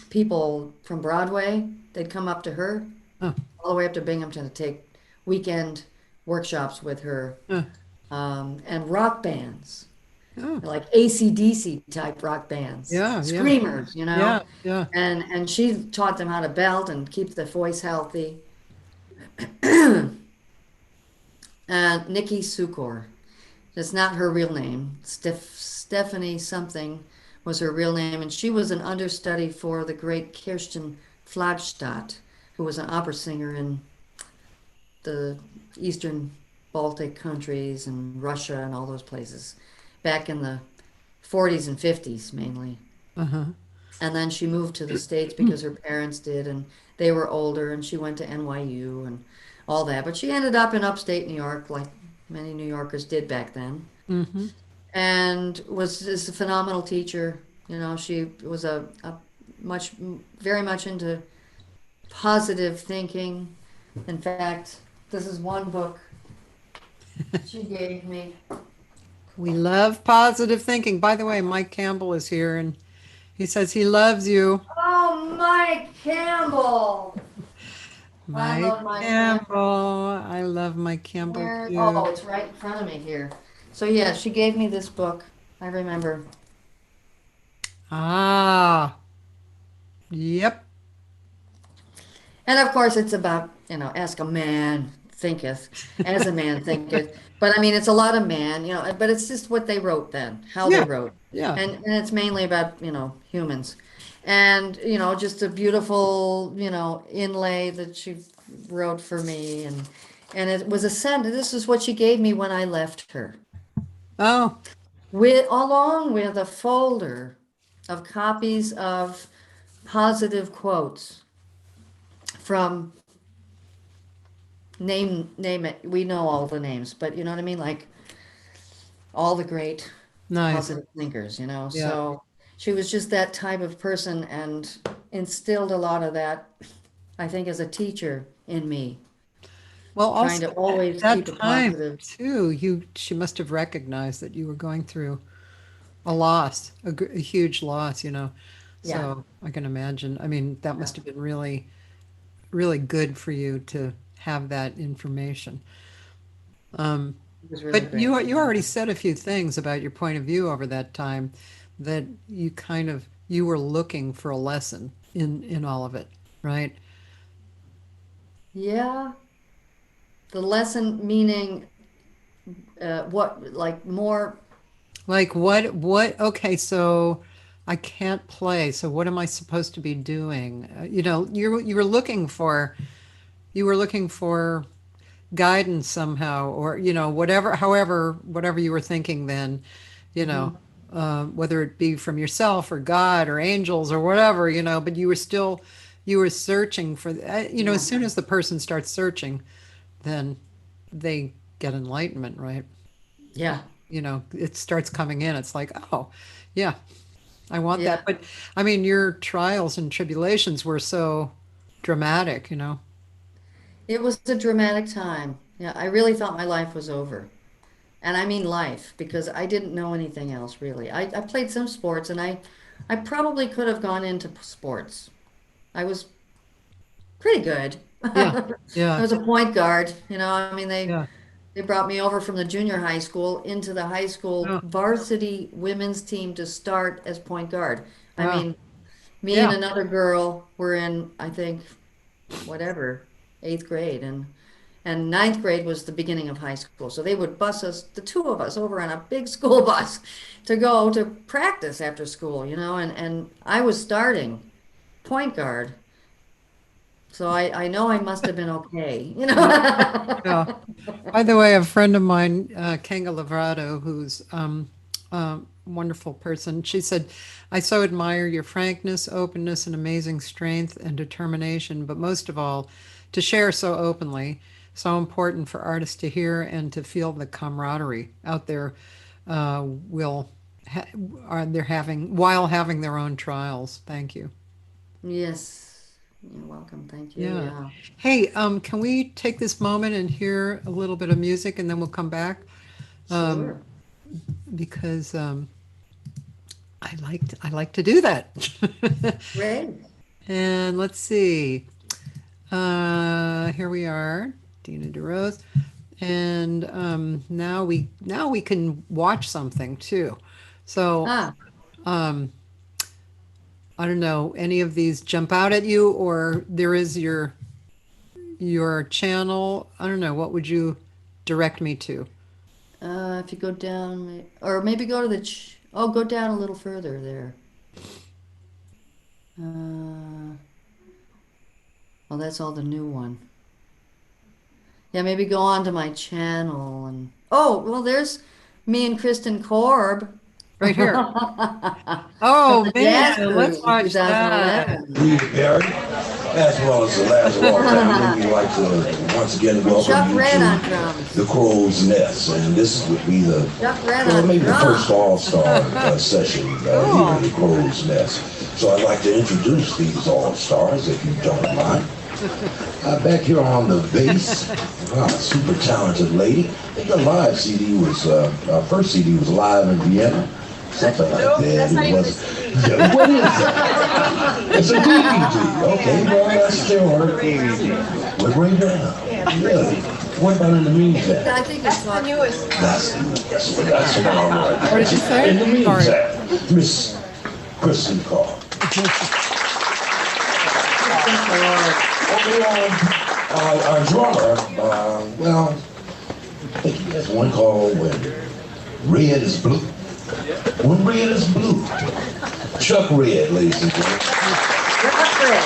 people from Broadway. They'd come up to her Oh. all the way up to Binghamton to take weekend workshops with her, Uh, and rock bands, oh. like AC/DC type rock bands, Yeah. Yeah. screamers, you know. Yeah. Yeah. And she taught them how to belt and keep the voice healthy. Nikki Sukor. That's not her real name. Stephanie something was her real name, and she was an understudy for the great Kirsten Flagstad, who was an opera singer in the Eastern Baltic countries and Russia and all those places. back in the 40s and 50s mainly. Uh-huh. And then she moved to the States because her parents did, and they were older, and she went to NYU and all that. But she ended up in upstate New York, like many New Yorkers did back then, Mm-hmm. and was just a phenomenal teacher. She was a much, very much into positive thinking. In fact, this is one book she gave me. We love positive thinking. By the way, Mike Campbell is here and he says he loves you. Oh, Mike Campbell! I Mike love Mike Campbell. Campbell. I love Mike Campbell Here, too. oh, it's right in front of me here. So yeah, she gave me this book. I remember. Ah, yep. And of course, it's about, ask a man thinketh, as a man thinketh. But I mean, it's a lot of man, but it's just what they wrote then, how they Yeah. wrote. Yeah. And it's mainly about, humans. And, just a beautiful, inlay that she wrote for me. And it was a sentence. This is what she gave me when I left her. Oh, Along with a folder of copies of positive quotes from name it. We know all the names, but you know what I mean? Like all the great nice. positive thinkers. Yeah. So she was just that type of person and instilled a lot of that, I think, as a teacher in me, Well, trying also to at always that keep a time positive. too, she must have recognized that you were going through a loss, a huge loss, you know. Yeah, So I can imagine. I mean, that yeah, must have been really, really good for you to have that information. Um, it was really but great. you already said a few things about your point of view over that time that you were looking for a lesson in all of it, right? Yeah, the lesson meaning what, like more. Like what okay, so I can't play. So what am I supposed to be doing? You were looking for guidance somehow, or whatever you were thinking then, you know, Mhm. whether it be from yourself or God or angels or whatever, but you were searching for, as Yeah, soon as the person starts searching, then they get enlightenment, right? yeah, It starts coming in. It's like, oh, yeah, I want that. yeah. But I mean, your trials and tribulations were so dramatic. It was a dramatic time. Yeah, I really thought my life was over. And I mean life, because I didn't know anything else really. I played some sports and I probably could have gone into sports. I was pretty good. Yeah, I yeah, was a point guard. I mean yeah. they brought me over from the junior high school into the high school Oh, varsity women's team to start as point guard. I wow. mean, me and Yeah. another girl were in, I think, whatever, eighth grade, and ninth grade was the beginning of high school. So they would bus us, the two of us, over on a big school bus to go to practice after school, and I was starting point guard. So I know I must have been okay. Yeah. Yeah. By the way, a friend of mine, Kanga Livrado, who's a wonderful person, she said, I so admire your frankness, openness, and amazing strength and determination, but most of all, to share so openly, so important for artists to hear and to feel the camaraderie out there will ha- are they're having while having their own trials. Thank you. Yes. You're welcome. Thank you. Yeah. Yeah. Hey, can we take this moment and hear a little bit of music and then we'll come back? Um, Sure. because I like to do that. Great. And let's see. Here we are, Dena DeRose, and now we can watch something too. So Ah, um, I don't know, any of these jump out at you, or there is your channel. I don't know. What would you direct me to? if you go down, or maybe go to go down a little further there. Well, that's all the new one. Yeah, maybe go on to my channel and well, there's Me and Kristen Korb. Right here. Oh Jazz man, let's Cruise, watch that. 2011. Reed Barry, as well as the Last Walk family. We'd like to once again welcome Chuck you Red on to drums. the Crow's Nest, and this would be the Chuck Red well, on maybe the drums. first all-star session here at the Crow's Nest. So I'd like to introduce these all-stars, if you don't mind. Back here on the bass, super talented lady. I think our live CD was, our first CD was live in Vienna. Something like that. That's not It even was. Yeah, what is that? It's a DVD. Okay, well, that's still her. We're right now. Really? What about in the meantime? I think it's The newest. That's the one I'm right. What did you say? In the Sorry. meantime, Miss Kristen Carr. Our drummer, well, I think he has one called When Red is Blue. When Red is Blue. Chuck Red, ladies and gentlemen. Chuck Red.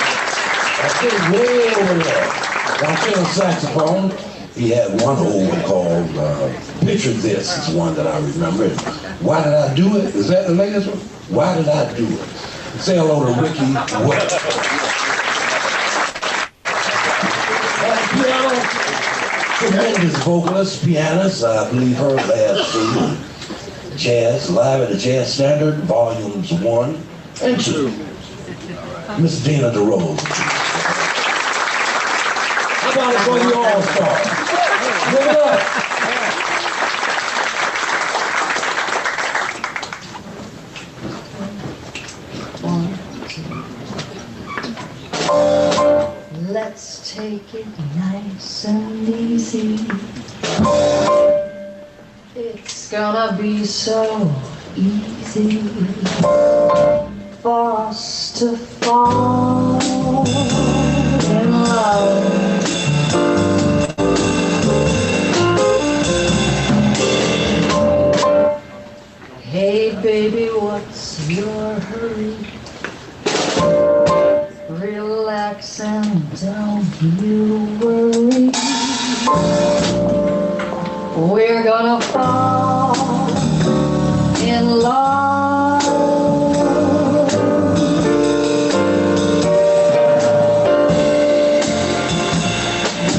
Okay, way over there. Now, on saxophone, he had one old one called Picture This is one that I remember. Why Did I Do It? Is that the latest one? Why Did I Do It? Say hello to Ricky Webb. Tremendous vocalist, pianist, I believe her last CD. Jazz, live at the Jazz Standard, volumes 1 and 2. Miss Dena DeRose. How about it for the All-Stars? Give it up. Let's take it nice and easy. It's gonna be so easy for us to fall in love. Hey baby, what's your hurry? Relax and don't you worry. We're gonna fall in love.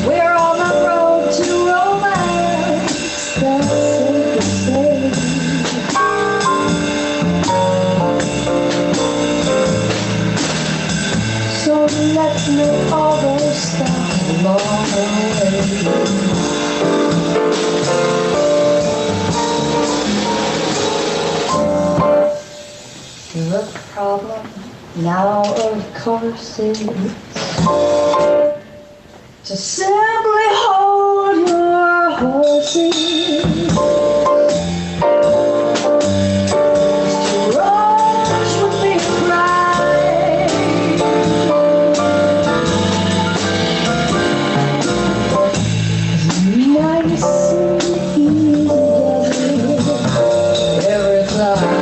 We're on the road to romance, that's safe to say. So let's make all those stops along the way. The problem now, of course, is to simply hold your horses. To rush would be a crime. Nice and easy every time.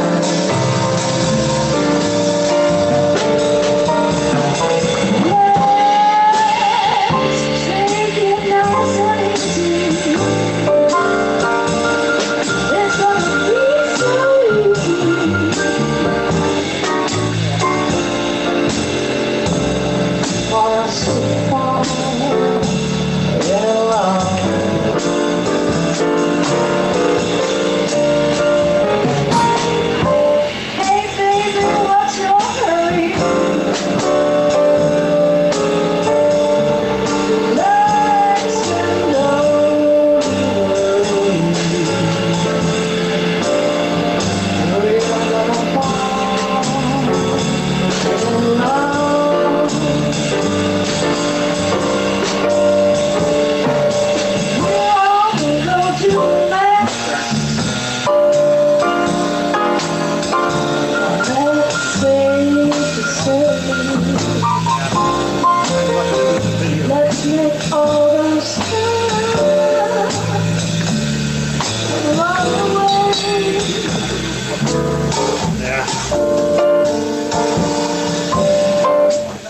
Let's make all those stars along the way.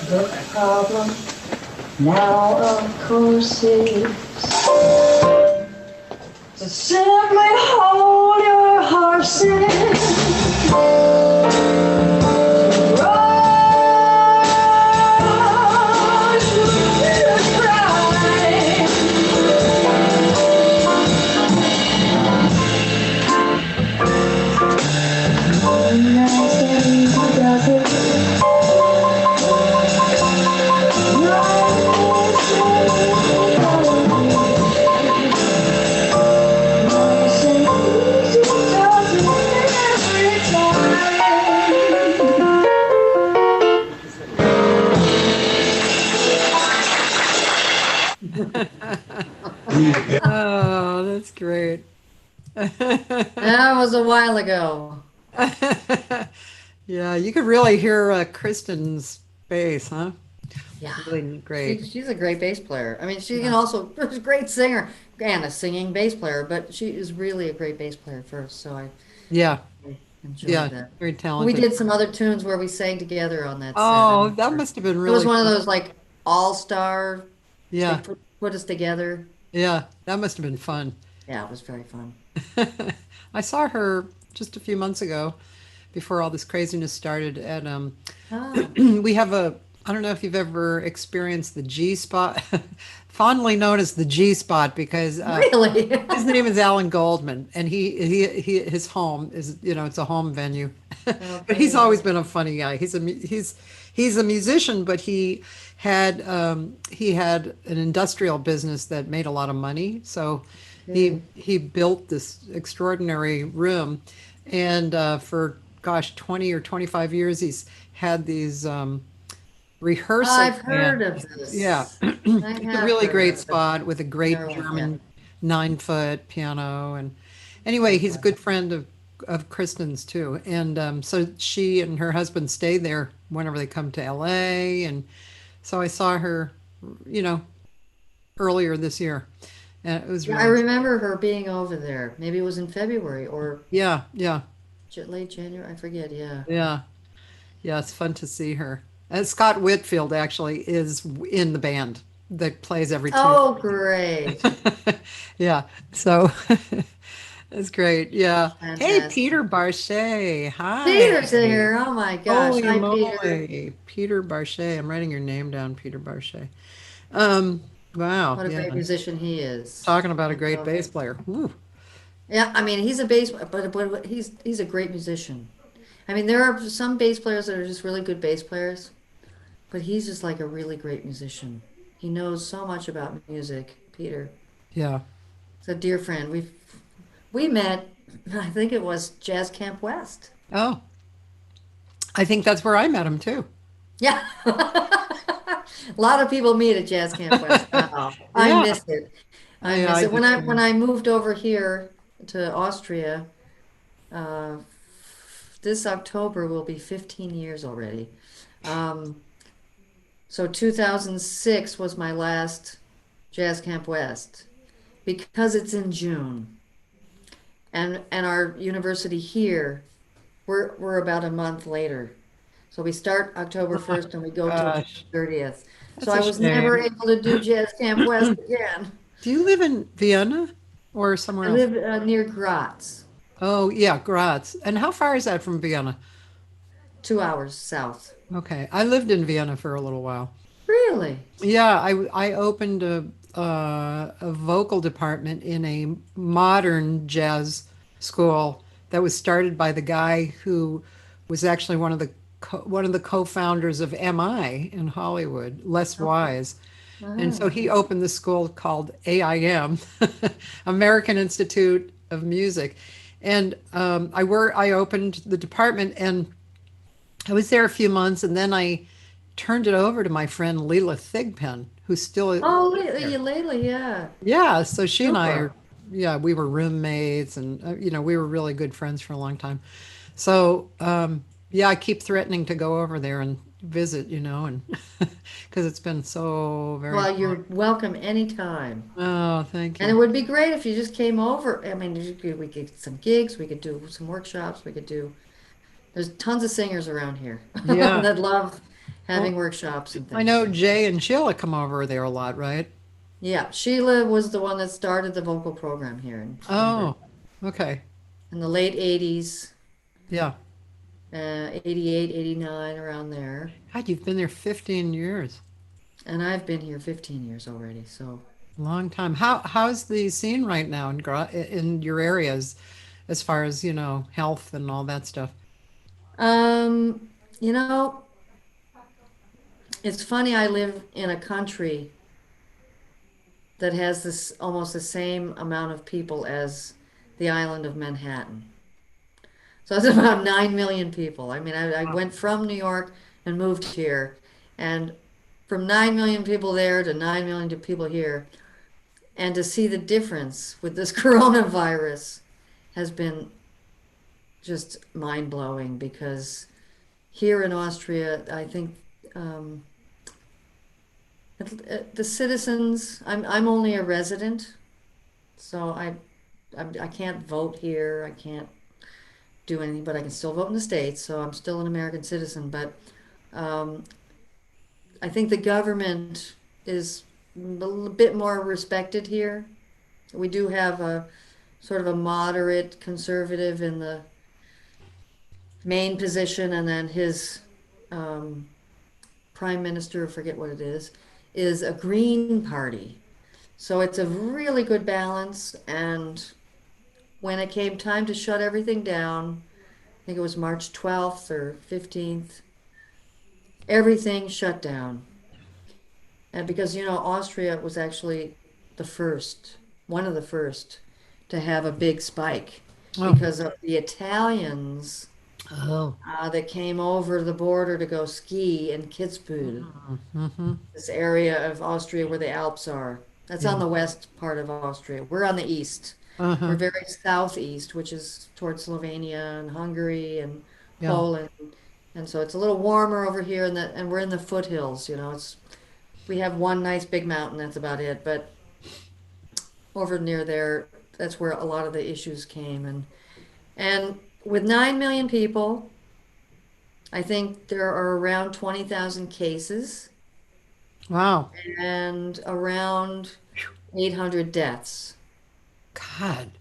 The problem now, of course, is to simply hold your Oh, that's great. That was a while ago. Yeah, you could really hear Kristen's bass, huh? Yeah. Really great. She's a great bass player. I mean, she Yeah. can also, she's a great singer and a singing bass player, but she is really a great bass player first, so I Yeah, enjoyed yeah, that. very We talented. did some other tunes where we sang together on that set. Oh, that must have been It was really one of fun. those like all-star, they Yeah, put us together. yeah, that must have been fun. Yeah, it was very fun. I saw her just a few months ago before all this craziness started at Oh, we have a I don't know if you've ever experienced the G spot, fondly known as the G spot because really? his name is Alan Goldman, and his home is it's a home venue, but he's Okay. always been a funny guy. He's a musician, but he had an industrial business that made a lot of money, so he built this extraordinary room, and for gosh 20 or 25 years he's had these rehearsal I've heard of bands. Yeah, this. I it's a have really heard great of it, but spot with a great never went yet. German 9-foot piano. And anyway, he's a good friend of Kristen's too. And so she and her husband stay there whenever they come to LA. And so I saw her, you know, earlier this year. And it was Yeah, I really, remember her being over there. Maybe it was in February or yeah, yeah, late January. I forget. Yeah. yeah, yeah. It's fun to see her. And Scott Whitfield actually is in the band that plays every Tuesday. Oh, great. Yeah, so it's great. Yeah. Hey, Fantastic. Peter Barchet. Peter's Hi. here. Oh my gosh. Holy Hi, Peter. moly. Peter Barchet. I'm writing your name down, Peter Barchet. Wow. What a Yeah. great musician he is. Talking about a And great so, bass player. Woo. yeah, I mean, he's a bass, but he's a great musician. I mean, there are some bass players that are just really good bass players, but he's just like a really great musician. He knows so much about music, Peter. Yeah. He's a dear friend. We met, I think it was Jazz Camp West. Oh, I think that's where I met him too. Yeah. A lot of people meet at Jazz Camp West. Oh, I Yeah. miss it. I Yeah, miss I it. When do I too. moved over here to Austria, uh, this October will be 15 years already. Um, so 2006 was my last Jazz Camp West because it's in June. And our university here, we're about a month later. So we start October 1st and we go till June Gosh, 30th. So that's I a was never shame. able to do Jazz Camp West again. Do you live in Vienna or somewhere I else? live near Graz, Oh, yeah, Graz. And how far is that from Vienna? 2 hours south. Okay, I lived in Vienna for a little while. Really? Yeah, I opened a vocal department in a modern jazz school that was started by the guy who was actually one of the co-founders of MI in Hollywood, Les Wise. And so Oh, he opened this school called AIM, American Institute of Music. And I opened the department, and I was there a few months, and then I turned it over to my friend Leela Thigpen, who's still oh, lives there. lately, yeah. Yeah, so she and I Super. are, yeah, we were roommates, and we were really good friends for a long time. So yeah, I keep threatening to go over there and visit, and because it's been so very Well, fun. you're welcome anytime. Oh, thank And it you. would be great if you just came over. I mean, we could get some gigs, we could do some workshops, there's tons of singers around here Yeah. that love having Well, workshops and I things. know So, Jay and Sheila come over there a lot, right? yeah, Sheila was the one that started the vocal program here in Oh, okay. in the late 80s, Yeah. 88, 89, around there. God, you've been there 15 years. And I've been here 15 years already. So, Long time. How's the scene right now in your areas as far as, health and all that stuff? um, you know, it's funny, I live in a country that has this almost the same amount of people as the island of Manhattan. So it's about 9 million people. I mean, I went from New York and moved here, and from 9 million people there to 9 million people here, and to see the difference with this coronavirus has been just mind blowing because here in Austria, I think um, the citizens, I'm only a resident, so I can't vote here. I can't do anything, but I can still vote in the States, so I'm still an American citizen. But um, I think the government is a bit more respected here. We do have a sort of a moderate conservative in the main position, and then his um, prime minister, forget what it is a Green Party. So it's a really good balance. And when it came time to shut everything down, I think it was March 12th or 15th, everything shut down. And because, Austria was actually the first, one of the first to have a big spike Oh, because of the Italians oh. that came over the border to go ski in Kitzbühel, Mm-hmm. this area of Austria where the Alps are. That's Yeah. on the west part of Austria. We're on the east. We're Uh-huh. very southeast, which is towards Slovenia and Hungary and Yeah. Poland. And so it's a little warmer over here, and we're in the foothills. We have one nice big mountain. That's about it. But over near there, that's where a lot of the issues came. And with 9 million people, I think there are around 20,000 cases Wow. and around 800 deaths God.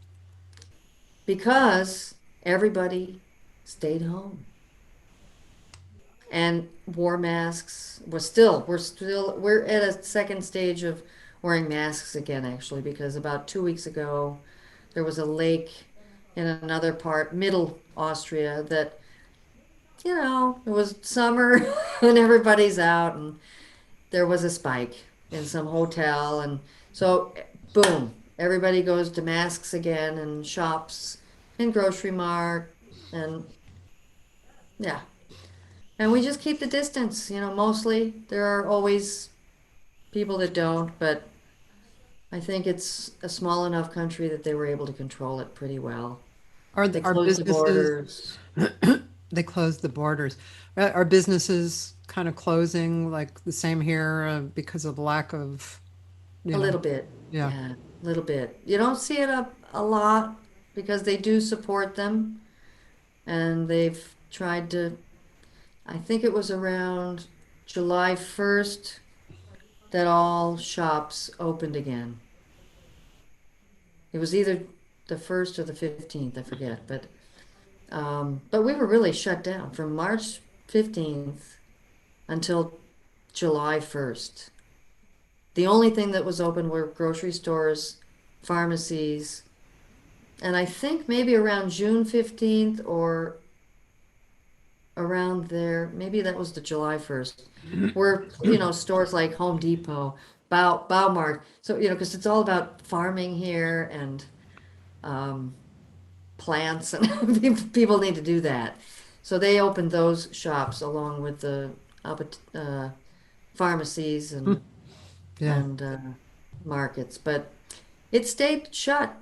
because everybody stayed home and wore masks. We're at a second stage of wearing masks again, actually, because about 2 weeks ago there was a lake in another part, middle Austria, that it was summer and everybody's out, and there was a spike in some hotel, and so boom, everybody goes to masks again and shops in grocery mart, and yeah, and we just keep the distance. Mostly there are always people that don't, but I think it's a small enough country that they were able to control it pretty well. They Are closed the businesses, borders they closed the borders. Are businesses kind of closing like the same here because of lack of, you a know, little bit, yeah. yeah, a little bit. You don't see it up a lot because they do support them, and they've tried to. I think it was around July 1st that all shops opened again. It was either the 1st or the 15th, I forget, but we were really shut down from March 15th until July 1st. The only thing that was open were grocery stores, pharmacies, and I think maybe around June 15th or around there, maybe that was the July 1st, where, stores like Home Depot, Baumart. So, because it's all about farming here and um, plants, and people need to do that. So they opened those shops along with the uh, pharmacies Hmm. and Yeah. and uh, markets, but it stayed shut,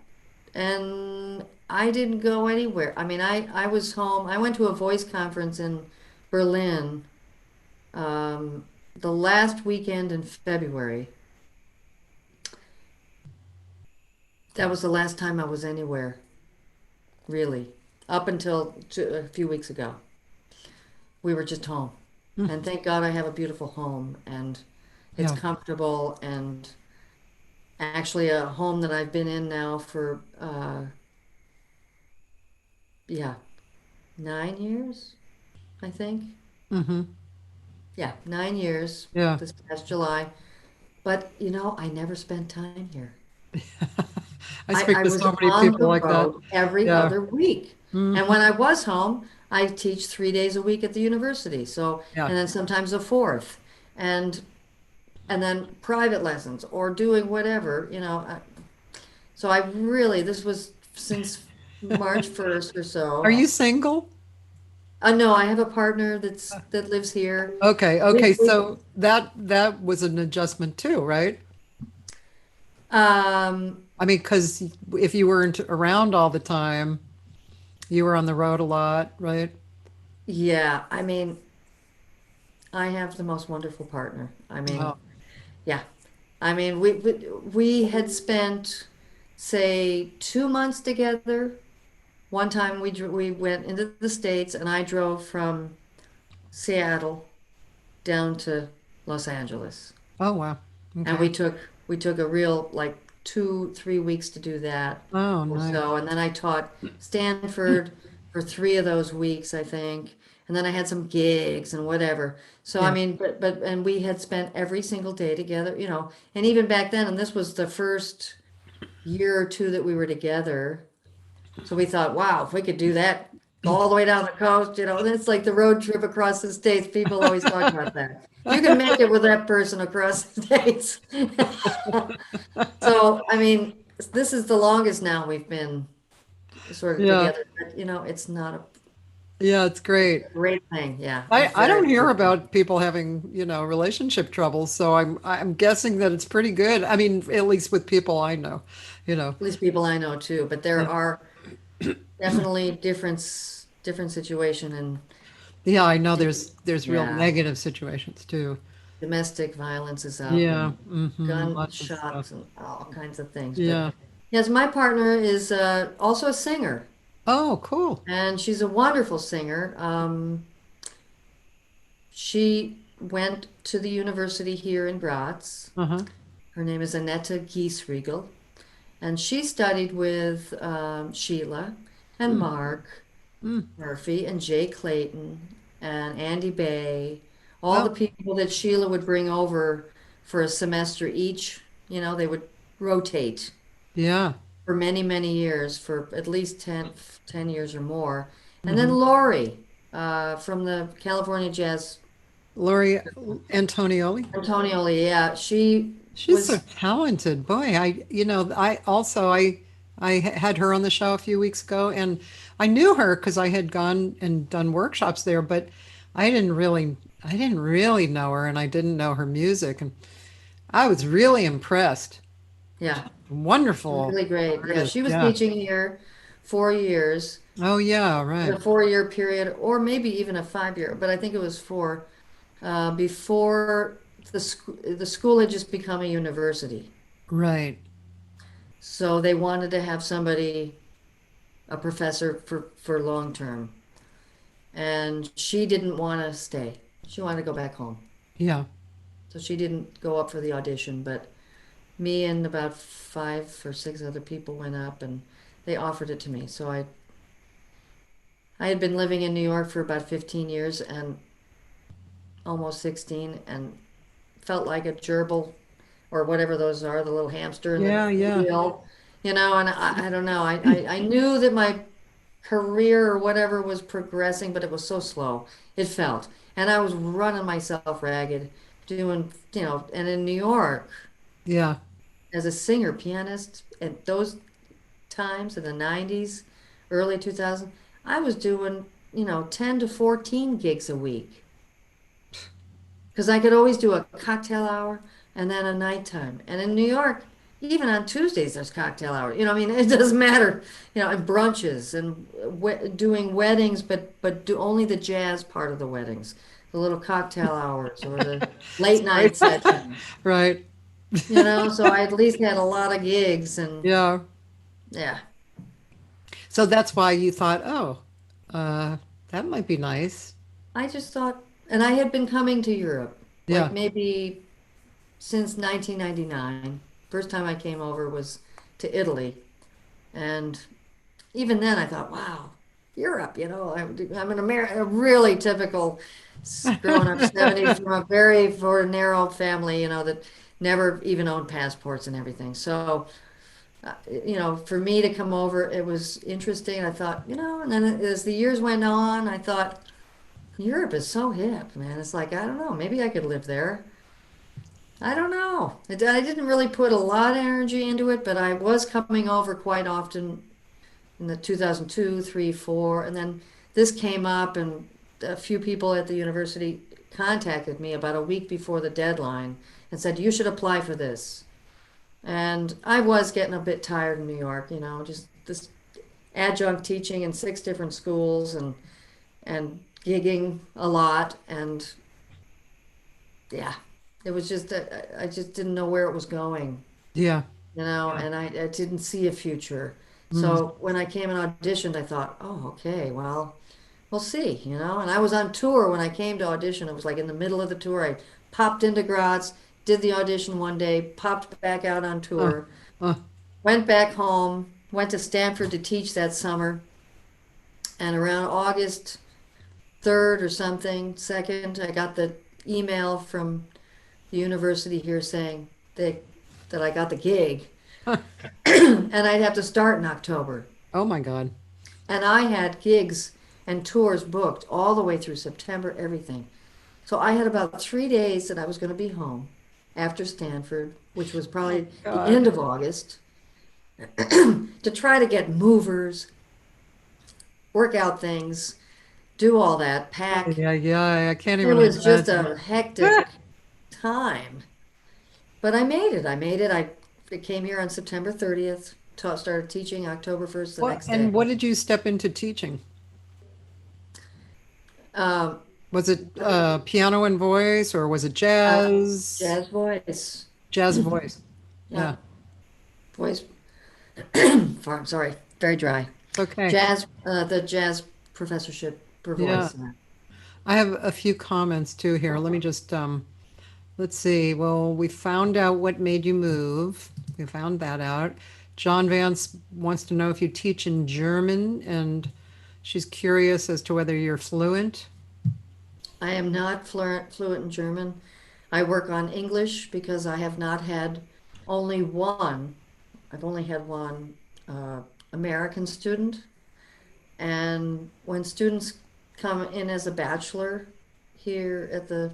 and I didn't go anywhere. I mean, I was home. I went to a voice conference in Berlin um, the last weekend in February. That was the last time I was anywhere, really, up until a few weeks ago. We were just home. Hmm. And thank God I have a beautiful home, and it's Yeah. comfortable, and actually a home that I've been in now for yeah, 9 years, I think. Mm-hmm. Yeah, 9 years Yeah. this past July. But I never spent time here. I I speak to was so many on people the like that. road every Yeah. other week. And Hmm. when I was home, I teach 3 days a week at the university. So, Yeah. and then sometimes a fourth, and and then private lessons or doing whatever. So I really, this was since March 1st or Are so. you single? No, I have a partner that lives here. Okay. We, Okay. we, So that was an adjustment too, right? um, I mean, because if you weren't around all the time, you were on the road a lot, right? yeah, I mean, I have the most wonderful partner. I mean, Oh, yeah. I mean, we had spent, say, 2 months together. One time we went into the States, and I drove from Seattle down to Los Angeles, oh wow. and Okay. we took a real like 2, 3 weeks to do that Oh, or nice. so, and then I taught Stanford for 3 of those weeks, I think, and then I had some gigs and whatever. So I Yeah. mean, but and we had spent every single day together, and even back then, and this was the first year or two that we were together. So we thought, wow, if we could do that all the way down the coast, and it's like the road trip across the states. People always talk about that. You can make it with that person across the states. So, I mean, this is the longest now we've been sort of Yeah. together, but it's not a Yeah, it's great. great thing. Yeah, a I very don't hear great thing. about people having, relationship troubles, so I'm guessing that it's pretty good. I mean, at least with people I know, you know. At least people I know too, but there Yeah. are definitely different situation and Yeah, I know there's real yeah, negative situations too. domestic violence is up Yeah. and Hmm. Lots of stuff. gunshots and all kinds of things. But Yeah. yes, my partner is also a singer, Oh, cool. and she's a wonderful singer. She went to the university here in Graz. Uh-huh. Her name is Annette Giesriegel, and she studied with Sheila and Mm, Mark mm. Murphy and Jay Clayton and Andy Bay, all the Oh, people that Sheila would bring over for a semester each. They would rotate yeah. for many, many years, for at least 10 years or more. And then Hmm. Lori from the California Jazz Lori Antonioli. Antonioli, yeah, she She's so was, talented. Boy, I had her on the show a few weeks ago, and I knew her because I had gone and done workshops there, but I didn't really know her, and I didn't know her music, and I was really impressed. yeah, Wonderful really great. Yeah, artist. she was Yeah. teaching here 4 years, Oh yeah, a right. 4 year period, or maybe even a 5 year, but I think it was four. Before the school had just become a university. Right. So they wanted to have somebody, a professor for long term. And she didn't want to stay. She wanted to go back home. Yeah. So she didn't go up for the audition, but me and about 5 or 6 other people went up and they offered it to me. So I had been living in New York for about 15 years and almost 16 and felt like a gerbil or whatever those are, the little hamster in the Yeah, yeah. wheel, and I don't know. I knew that my career or whatever was progressing, but it was so slow. It felt. And I was running myself ragged doing, and in New York, Yeah. as a singer, pianist, at those times in the 90s, early 2000s, I was doing, 10 to 14 gigs a week. Because I could always do a cocktail hour and then a nighttime. And in New York, even on Tuesdays, there's cocktail hour. I mean, it doesn't matter. And brunches and doing weddings, but do only the jazz part of the weddings, the little cocktail hours or the late Sorry. night sessions. Right. So I at least had a lot of gigs and Yeah. yeah. So that's why you thought, oh, uh, that might be nice. I just thought, and I had been coming to Europe like Yeah. maybe since 1999. First time I came over was to Italy. And even then I thought, wow, Europe, I'm an American, a really typical growing up 70s from a very narrow family, that never even owned passports and everything. So, for me to come over, it was interesting. I thought, and then as the years went on, I thought, Europe is so hip, man. It's like, I don't know, maybe I could live there. I don't know. I didn't really put a lot of energy into it, but I was coming over quite often in the 2002, 3, 4, and then this came up, and a few people at the university contacted me about a week before the deadline and said, you should apply for this. And I was getting a bit tired in New York, just this adjunct teaching in 6 different schools and gigging a lot, and yeah, it was just I just didn't know where it was going, Yeah. and I didn't see a future. Mm. So when I came and auditioned, I thought, oh, okay, well, we'll see, And I was on tour when I came to audition. It was like in the middle of the tour. I popped into Graz, did the audition one day, popped back out on Uh, tour, uh, went back home, went to Stanford to teach that summer, and around August 3rd or something, 2nd, I got the email from the university here saying that I got the gig and I'd have to start in October. oh my God. And I had gigs and tours booked all the way through September, everything. So I had about 3 days that I was going to be home after Stanford, which was probably the God. end of August, to try to get movers, work out things, do all that, pack. Yeah, yeah. I can't It even was just imagine. a hectic time. But I made it. I made it. I came here on September 30th, started teaching October 1st the What next and day. what did you step into teaching? Um, Was it piano and voice or was it uh, jazz? jazz voice. Jazz voice. Yeah, Yeah. voice. I'm sorry, very dry. It's okay. Jazz, the jazz professorship for Yeah. voice. Yeah. I have a few comments too here. Let me just let's see. Well, we found out what made you move. We found that out. John Vance wants to know if you teach in German, and she's curious as to whether you're fluent. I am not fluent in German. I work on English because I have not had only one. I've only had one American student. And when students come in as a bachelor here at the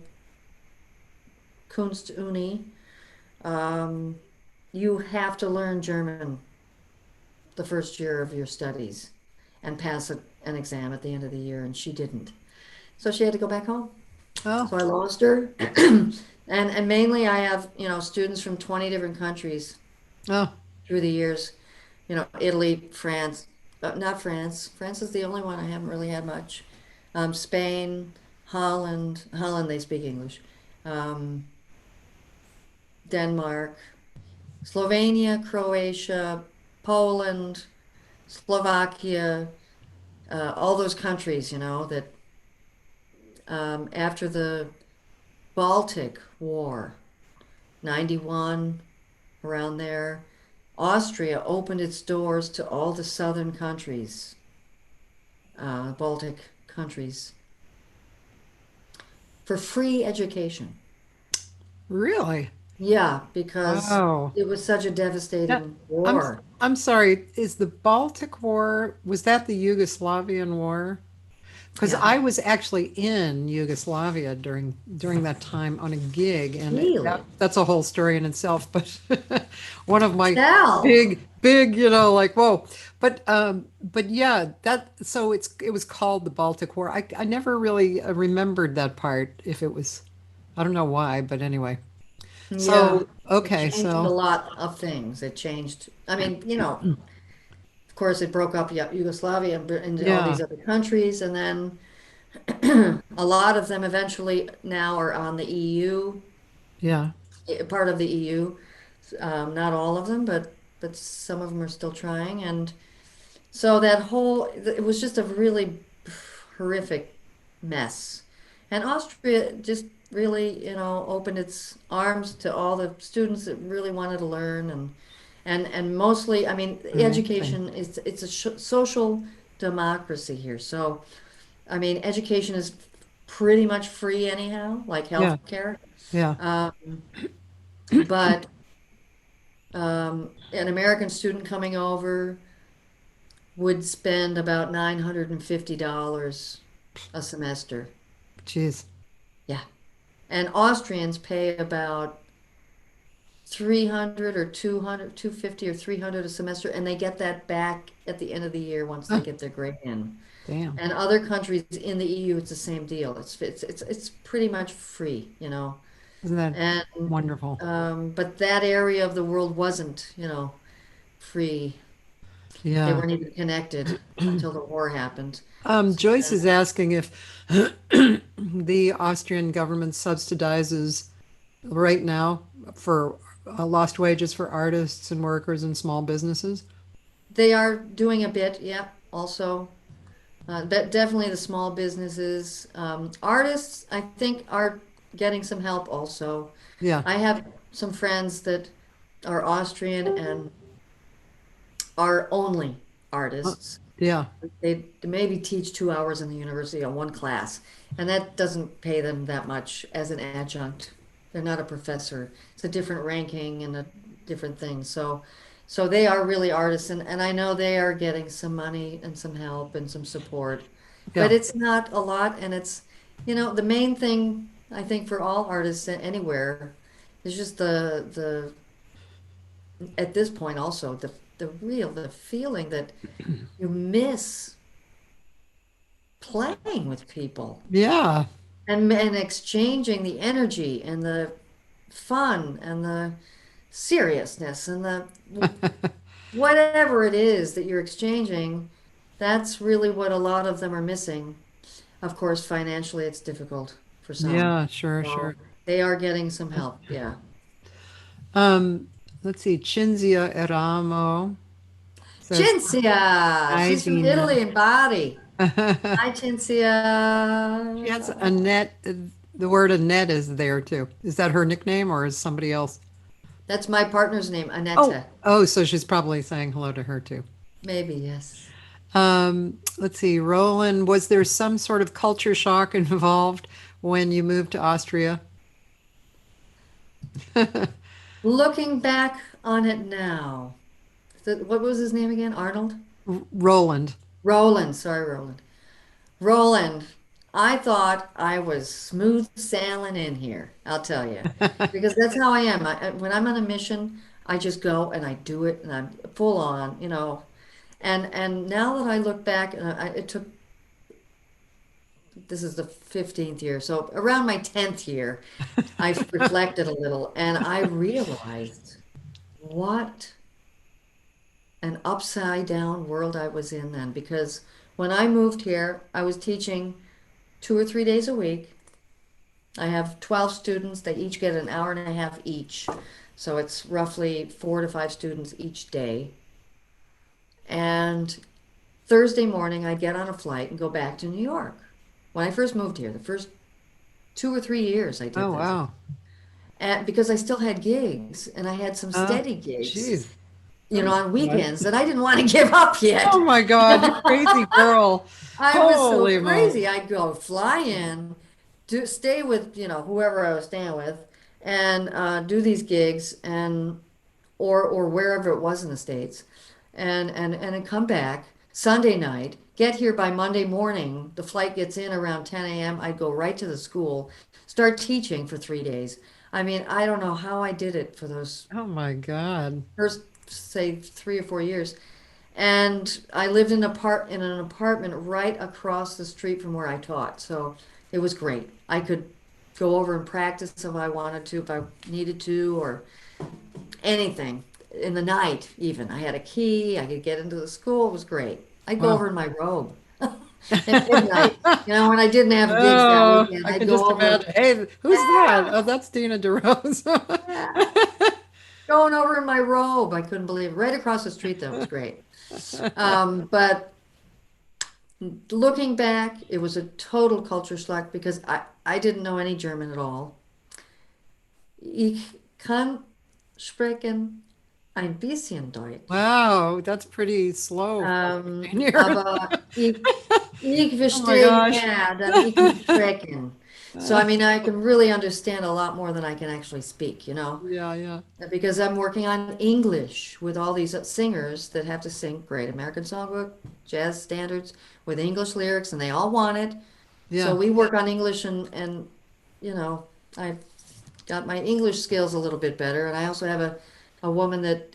Kunst Uni, um, you have to learn German the first year of your studies and pass an exam at the end of the year, and she didn't. So she had to go back home. Oh, So I lost her. And mainly I have, students from 20 different countries oh, through the years. Italy, France, not France. France is the only one I haven't really had much. Spain, Holland, they speak English. Um, Denmark, Slovenia, Croatia, Poland, Slovakia, all those countries, that after the Baltic War, 91, around there, Austria opened its doors to all the southern countries, Baltic countries, for free education. really? Yeah, because Wow. it was such a Yeah, devastating I'm war. I'm sorry. Is the Baltic War, was that the Yugoslavian war? Because Yeah, I was actually in Yugoslavia during that time on a gig, and really. that's a whole story in itself. But one of my Tell. big, like whoa. But yeah, that so it was called the Baltic War. I never really remembered that part. If it was, I don't know why, but anyway. Yeah, So it okay, changed a so lot of things. It changed. I mean, of course, it broke up Yugoslavia into all yeah, these other countries, and then a lot of them eventually now are on the EU, yeah, part of the EU. Not all of them, but some of them are still trying. And so it was just a really horrific mess. And Austria just really, opened its arms to all the students that really wanted to learn, and mostly, I mean, amazing. education is it's a social democracy here. So, I mean, education is pretty much free anyhow, like Yeah. healthcare. Yeah. But an American student coming over would spend about $950 a semester. Jeez. Yeah. And Austrians pay about 300 or 200, 250 or 300 a semester, and they get that back at the end of the year once they Huh, get their grade in. damn. And other countries in the EU, it's the same deal. It's pretty much free, you know. Isn't that And wonderful? but that area of the world wasn't, you know, free. They Yeah. weren't even connected until the war happened. So Joyce then is asking if the Austrian government subsidizes right now for lost wages for artists and workers and small businesses. they are doing a bit, yeah, also. But definitely the small businesses. Artists, I think, are getting some help also. Yeah. I have some friends that are Austrian and are only Uh, artists. yeah. They maybe teach 2 hours in the university on one class, and that doesn't pay them that much as an adjunct. They're not a professor. It's a different ranking and a different thing. So they are really artists, and I know they are getting some money and some help and some support, but Yeah. it's not a lot, and it's, you know, the main thing I think for all artists anywhere is just the at this point also the feeling that you miss playing with people Yeah. and exchanging the energy and the fun and the seriousness and the whatever it is that you're exchanging. That's really what a lot of them are missing. Of course, financially, it's difficult for some. Yeah, sure, So sure. they are getting some help. Yeah. Um, let's see, Cinzia Eramo says, Cinzia, hi, she's from Dina. Italy and Bari. Hi, She has Cinzia. Annette. The word Annette is there too. Is that her nickname or is somebody else? That's my partner's name, Oh, Annette. oh, so she's probably saying hello to her too. Maybe, yes. Let's see, Roland, was there some sort of culture shock involved when you moved to Austria? Looking back on it now, what was his name again? Arnold? Roland. Roland, sorry, Roland. Roland, I thought I was smooth sailing in here, I'll tell you. Because that's how I am. When I'm on a mission, I just go and I do it and I'm full on, you know. And now that I look back, it took, this is the 15th year, so around my 10th year, I've reflected a little and I realized what an upside down world I was in then. Because when I moved here, I was teaching 2 or 3 days a week. I have 12 students. They each get an hour and a half each. So it's roughly 4 to 5 students each day. And Thursday morning, I'd get on a flight and go back to New York. When I first moved here, the first 2 or 3 years I Oh, did this. wow. And because I still had gigs and I had some Oh, steady gigs, jeez. you know, on What? weekends that I didn't want to give up yet. Oh my God, you crazy girl. I was so Holy crazy. moly. I'd go fly in, stay with, you know, whoever I was staying with, and do these gigs and or wherever it was in the States, and then come back Sunday night, get here by Monday morning. The flight gets in around 10 a.m. I'd go right to the school, start teaching for 3 days. I mean, I don't know how I did it for those Oh my God. first, say, 3 or 4 years. And I lived in an apartment right across the street from where I taught. So it was great. I could go over and practice if I wanted to, if I needed to, or anything. In the night, even. I had a key. I could get into the school. It was great. I'd go Wow. over in my robe at midnight. You know, when I didn't have gigs that Oh, weekend, I I'd can go just over. imagine. Hey, who's that? Yeah, Oh, that's Dena DeRose. yeah. Going over in my robe. I couldn't believe it. Right across the street, though. It was great. But looking back, it was a total culture shock because I didn't know any German at all. Ich kann sprechen ein bisschen Deutsch. Wow, that's pretty slow for a beginner. Aber ich Oh my verstehe gosh. mehr than ich kann sprechen. So, I mean, I can really understand a lot more than I can actually speak, you know? Yeah, yeah. Because I'm working on English with all these singers that have to sing Great American Songbook, jazz standards with English lyrics, and they all want it. So Yeah. we work on English, and you know, I've got my English skills a little bit better. And I also have a woman that,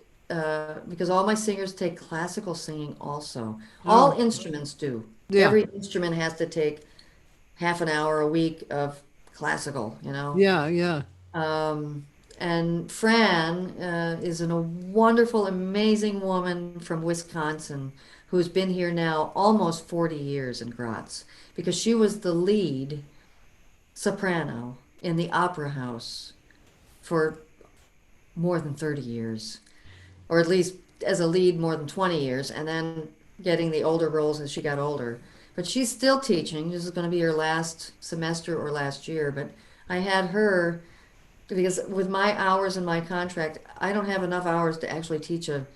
because all my singers take classical singing also. All Oh, instruments do. yeah. Every instrument has to take half an hour a week of classical, you know. Yeah, yeah. Um, and Fran is a wonderful, amazing woman from Wisconsin who's been here now almost 40 years in Graz because she was the lead soprano in the opera house for more than 30 years, or at least as a lead more than 20 years, and then getting the older roles as she got older. But she's still teaching. This is going to be her last semester or last year. But I had her because with my hours in my contract, I don't have enough hours to actually teach an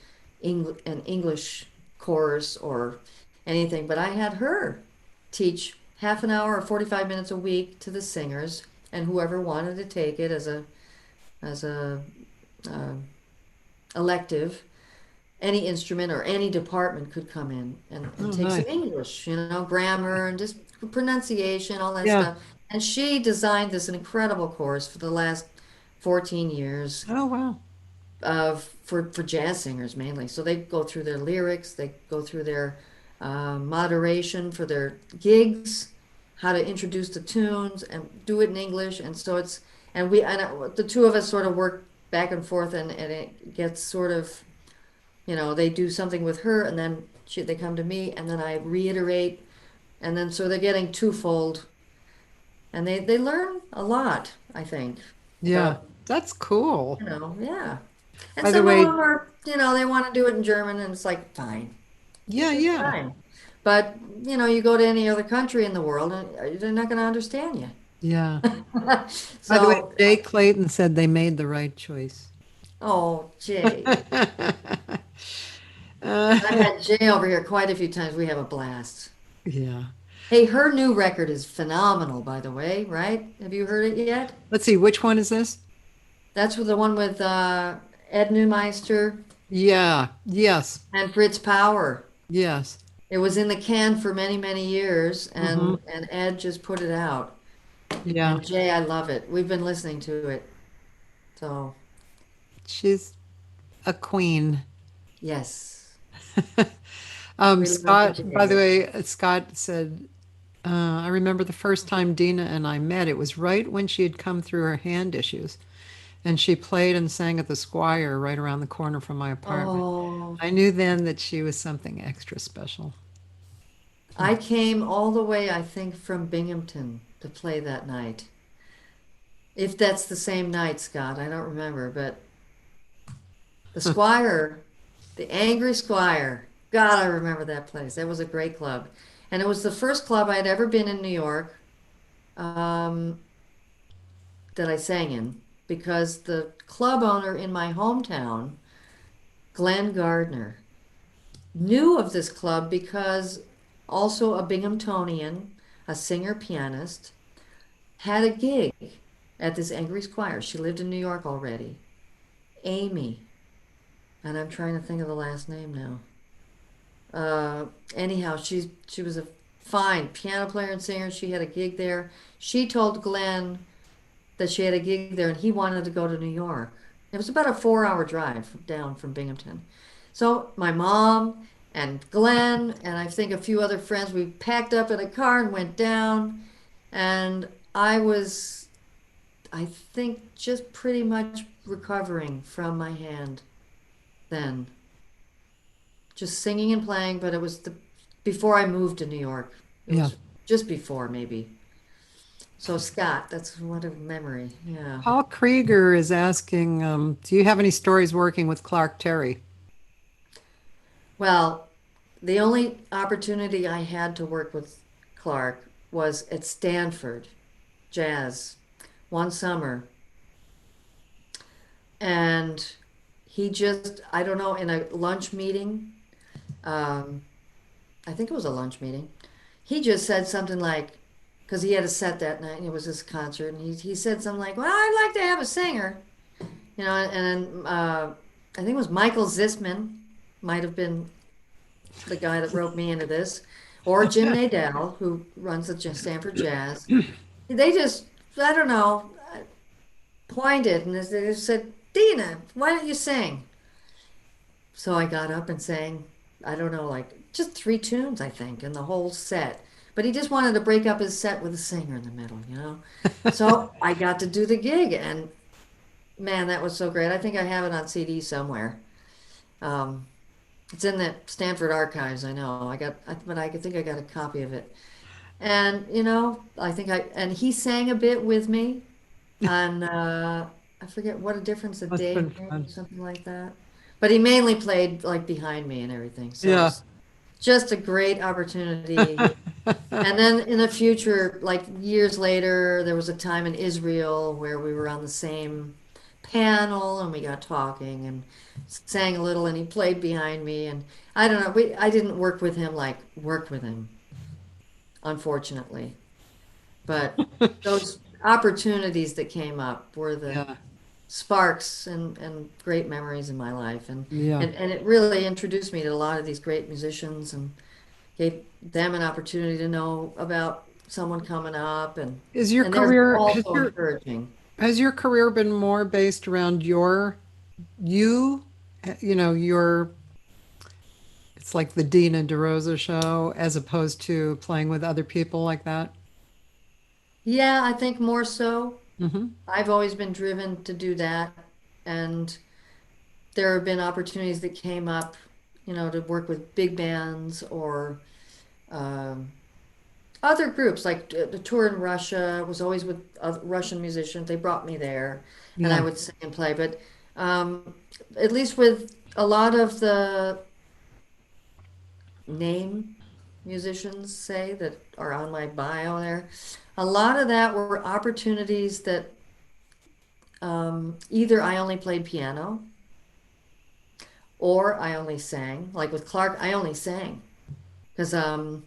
English course or anything. But I had her teach half an hour or 45 minutes a week to the singers, and whoever wanted to take it as a uh, elective, any instrument or any department could come in and Oh, take some nice. English, you know, grammar and just pronunciation, all that Yeah. stuff. And she designed this incredible course for the last 14 years Oh, wow. for jazz singers mainly. So they go through their lyrics, they go through their moderation for their gigs, how to introduce the tunes and do it in English. And so the two of us sort of work back and forth, and it gets sort of, you know, they do something with her, and then they come to me, and then I reiterate, and then so they're getting twofold, and they learn a lot, I think, Yeah. about, That's cool. you know, yeah. And By the some of way, them are, you know, they want to do it in German, and it's like, fine, yeah, it's yeah. fine. But, you know, you go to any other country in the world, and they're not going to understand you. Yeah. By the way, So, Jay Clayton said they made the right choice. oh, Jay. Uh, I've had Jay over here quite a few times. We have a blast. yeah. Hey, her new record is phenomenal, by the way, right? Have you heard it yet? Let's see, which one is this? That's with the one with Ed Neumeister Yeah. Yes. and Fritz Power. Yes. It was in the can for many, many years, Hmm. and Ed just put it out. Yeah. And Jay, I love it. We've been listening to it. So, She's a queen. yes, we love Scott, by the Jay. way, Scott said, I remember the first time Dina and I met. It was right when she had come through her hand issues, and she played and sang at the Squire right around the corner from my apartment. Oh, I knew then that she was something extra special. I came all the way, I think, from Binghamton to play that night. If that's the same night, Scott, I don't remember, but the Squire, the Angry Squire. God, I remember that place. That was a great club. And it was the first club I'd ever been in New York um, that I sang in because the club owner in my hometown, Glenn Gardner, knew of this club because also a Binghamtonian, a singer pianist, had a gig at this Angry Squire. She lived in New York already. Amy, and I'm trying to think of the last name now. Anyhow, she was a fine piano player and singer. She had a gig there. She told Glenn that she had a gig there, and he wanted to go to New York. It was about a 4-hour drive down from Binghamton. So my mom and Glenn and I think a few other friends, we packed up in a car and went down. And I was, I think, just pretty much recovering from my hand then. Just singing and playing, but it was before I moved to New York. It Yeah. was just before, maybe. So Scott, that's what a memory. Yeah. Paul Krieger is asking, do you have any stories working with Clark Terry? Well, the only opportunity I had to work with Clark was at Stanford Jazz one summer. And he just, I don't know, in a lunch meeting, um, I think it was a lunch meeting, he just said something like, because he had a set that night and it was his concert, and he said something like, well, I'd like to have a singer, and then I think it was Michael Zisman, might have been the guy that roped me into this, or Jim Nadell, who runs the Stanford Jazz. They just, I don't know, pointed and they said, Dena, why don't you sing? So I got up and sang, I don't know, like just 3 tunes, I think, in the whole set. But he just wanted to break up his set with a singer in the middle. So I got to do the gig, and man, that was so great. I think I have it on CD somewhere. Um, it's in the Stanford archives, I know. But I think I got a copy of it. And and he sang a bit with me on I forget What a Difference a That's Day been Makes, or fun. something like that. But he mainly played like behind me and everything. So it Yeah. was just a great opportunity. And then in the future, like years later, there was a time in Israel where we were on the same panel and we got talking and sang a little, and he played behind me, and I don't know, I didn't work with him, unfortunately. But those opportunities that came up were the Yeah. sparks and great memories in my life. And, Yeah. and, and it really introduced me to a lot of these great musicians and gave them an opportunity to know about someone coming up. And, Is your and they're career also encouraging. has your career been more based around you, your it's like the Dena DeRosa show as opposed to playing with other people like that? Yeah, I think more so. Hmm. I've always been driven to do that. And there have been opportunities that came up, to work with big bands or um, other groups. Like the tour in Russia was always with Russian musicians. They brought me there, and I Yeah. would sing and play. But at least with a lot of the name musicians, say, that are on my bio there, a lot of that were opportunities that either I only played piano or I only sang. Like with Clark, I only sang because let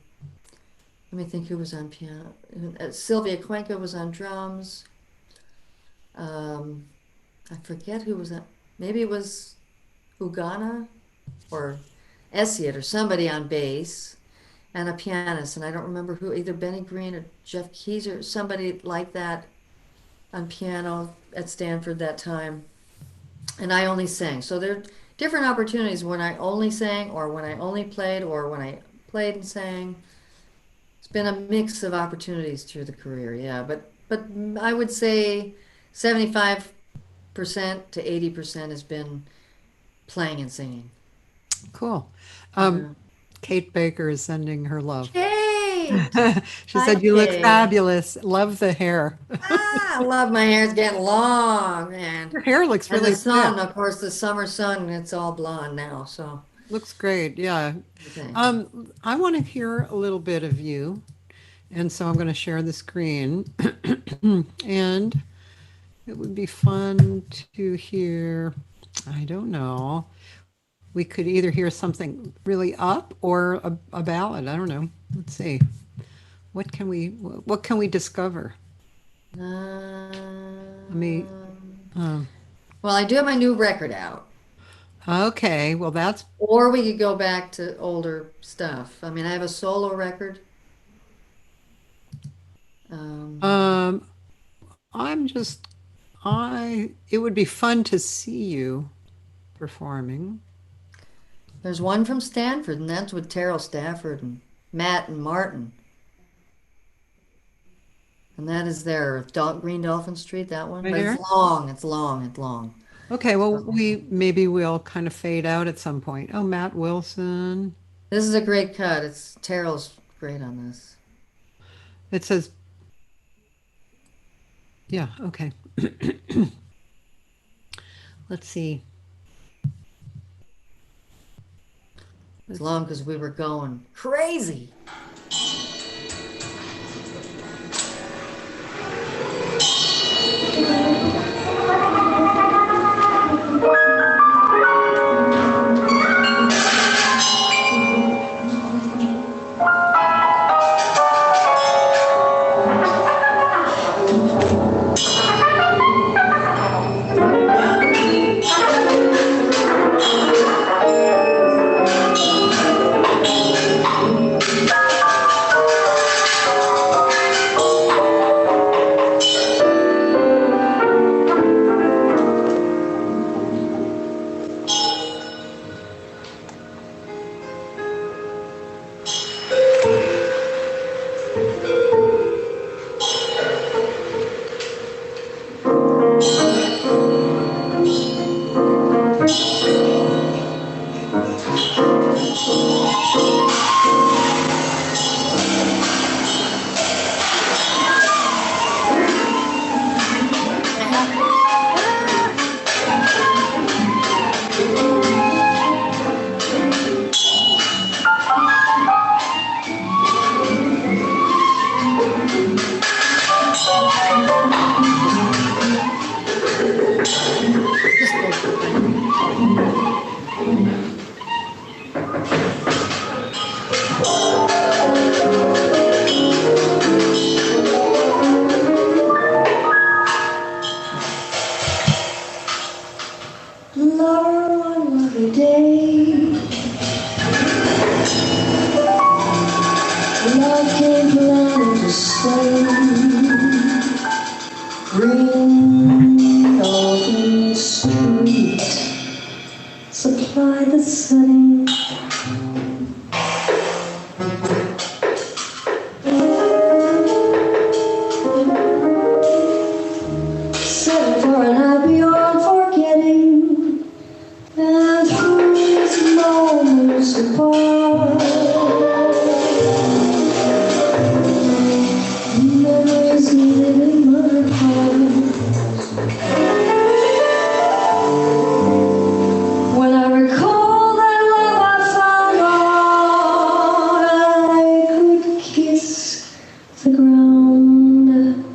me think who was on piano. Sylvia Cuenca was on drums. Um, I forget who was on. Maybe it was Ugana or Essiet or somebody on bass and a pianist. And I don't remember who, either Benny Green or Jeff Keys or somebody like that on piano at Stanford that time. And I only sang. So there are different opportunities when I only sang or when I only played or when I played and sang. It's been a mix of opportunities through the career, yeah. But I would say 75% to 80% has been playing and singing. Cool. Yeah. Kate Baker is sending her love. Kate! She Hi, said you look Kate. fabulous. Love the hair. I love my hair. It's getting long, man. Your hair looks And the really sun, thick. of course, the summer sun, it's all blonde now, so Looks great. Yeah. thank you. I want to hear a little bit of you, and so I'm going to share the screen. And it would be fun to hear, I don't know. We could either hear something really up or a ballad. I don't know. Let's see. What can we discover? Let me um, Well, I do have my new record out. okay, well that's Or we could go back to older stuff. I mean, I have a solo record. Um, um I'm just I it would be fun to see you performing. there's one from Stanford, and that's with Terrell Stafford and Matt and Martin. And that is their Green Dolphin Street, that one. Right But it's here? long, it's long, it's long. Okay, well So, we'll kind of fade out at some point. Oh, Matt Wilson. this is a great cut. It's Terrell's great on this. It says yeah, okay. Let's see. It's long because we were going crazy. Lover, one lovely day, love came planning to stay. Green open street, supply the setting. Set for an night beyond forgetting, and through these moments apart, memories live in my heart. When I recall that love I found out, I could kiss the ground.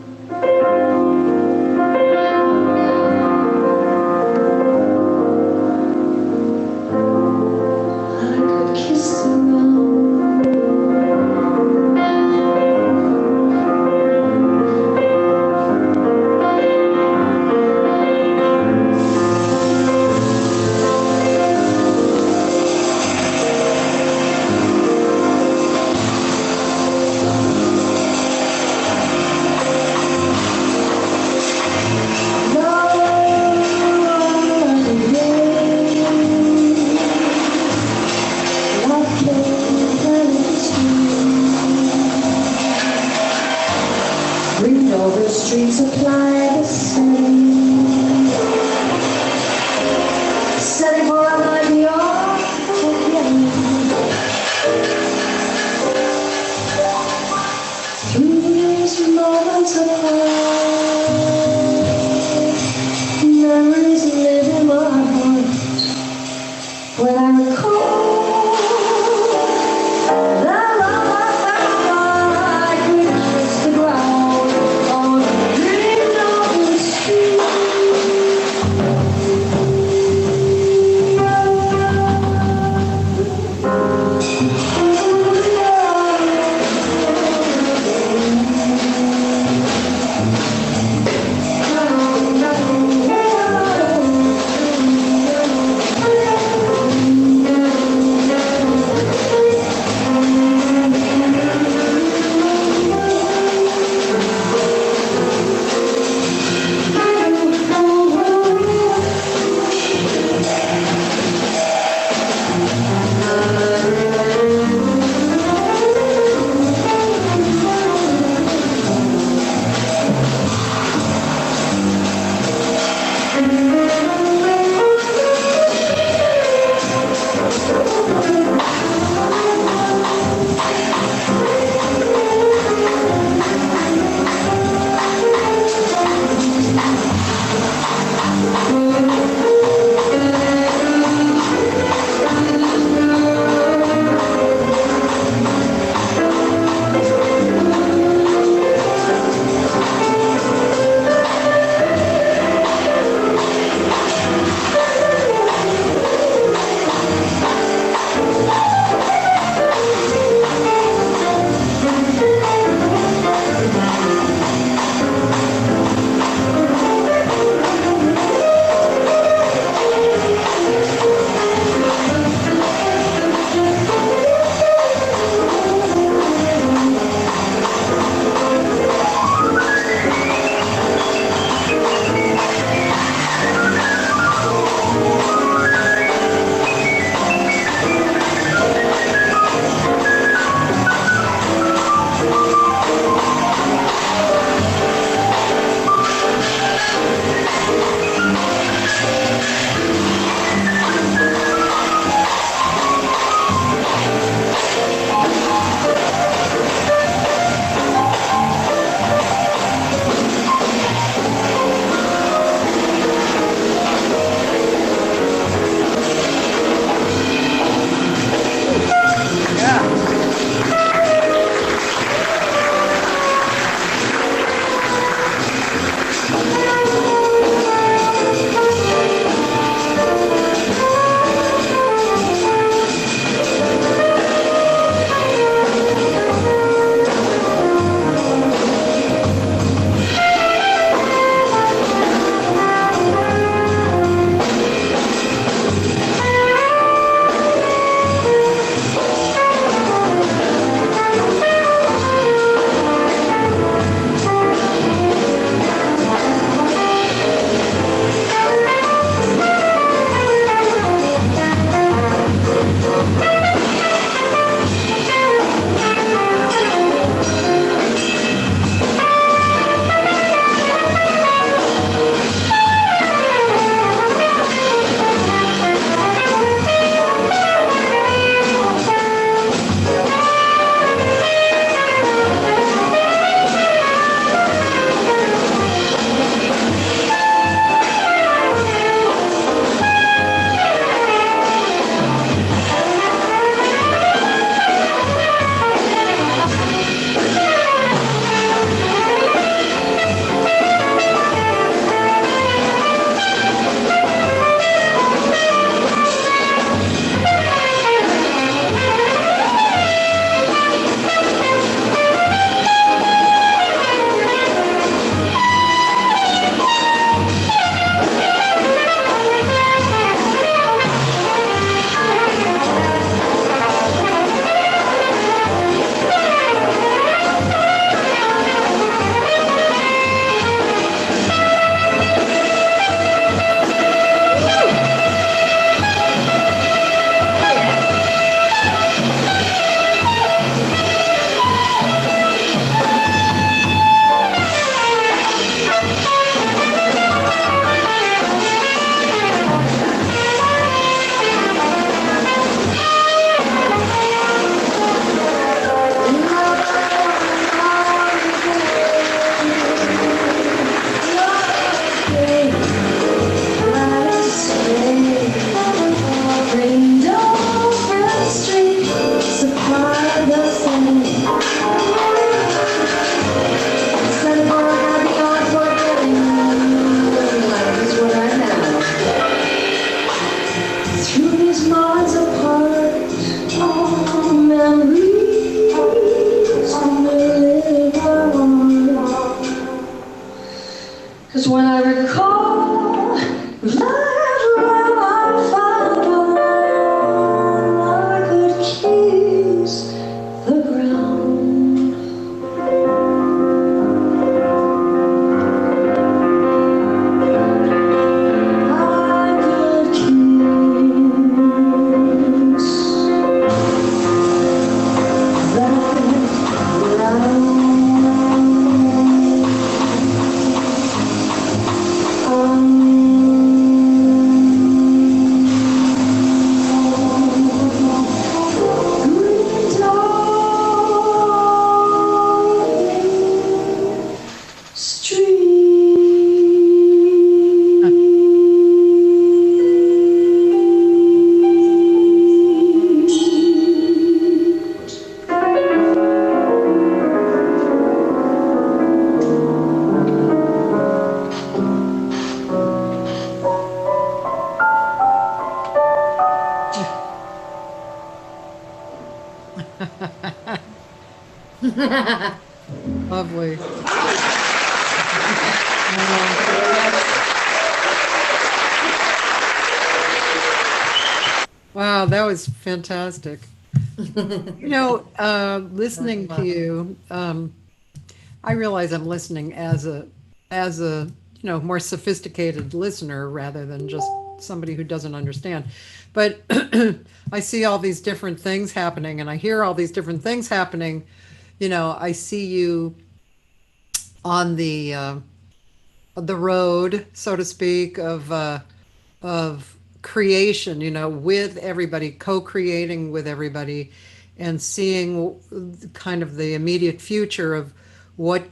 I could kiss the ground. Green over streets supply the setting. Setting for a night beyond forgetting. Through these moments apart, memories live in my heart. When I recall that love I found, I could kiss the ground on green open street. Lovely. Wow, that was fantastic. Listening to you, I realize I'm listening as a more sophisticated listener rather than just somebody who doesn't understand. But I see all these different things happening, and I hear all these different things happening. I see you on the road, so to speak, of creation, with everybody, co-creating with everybody, and seeing kind of the immediate future of what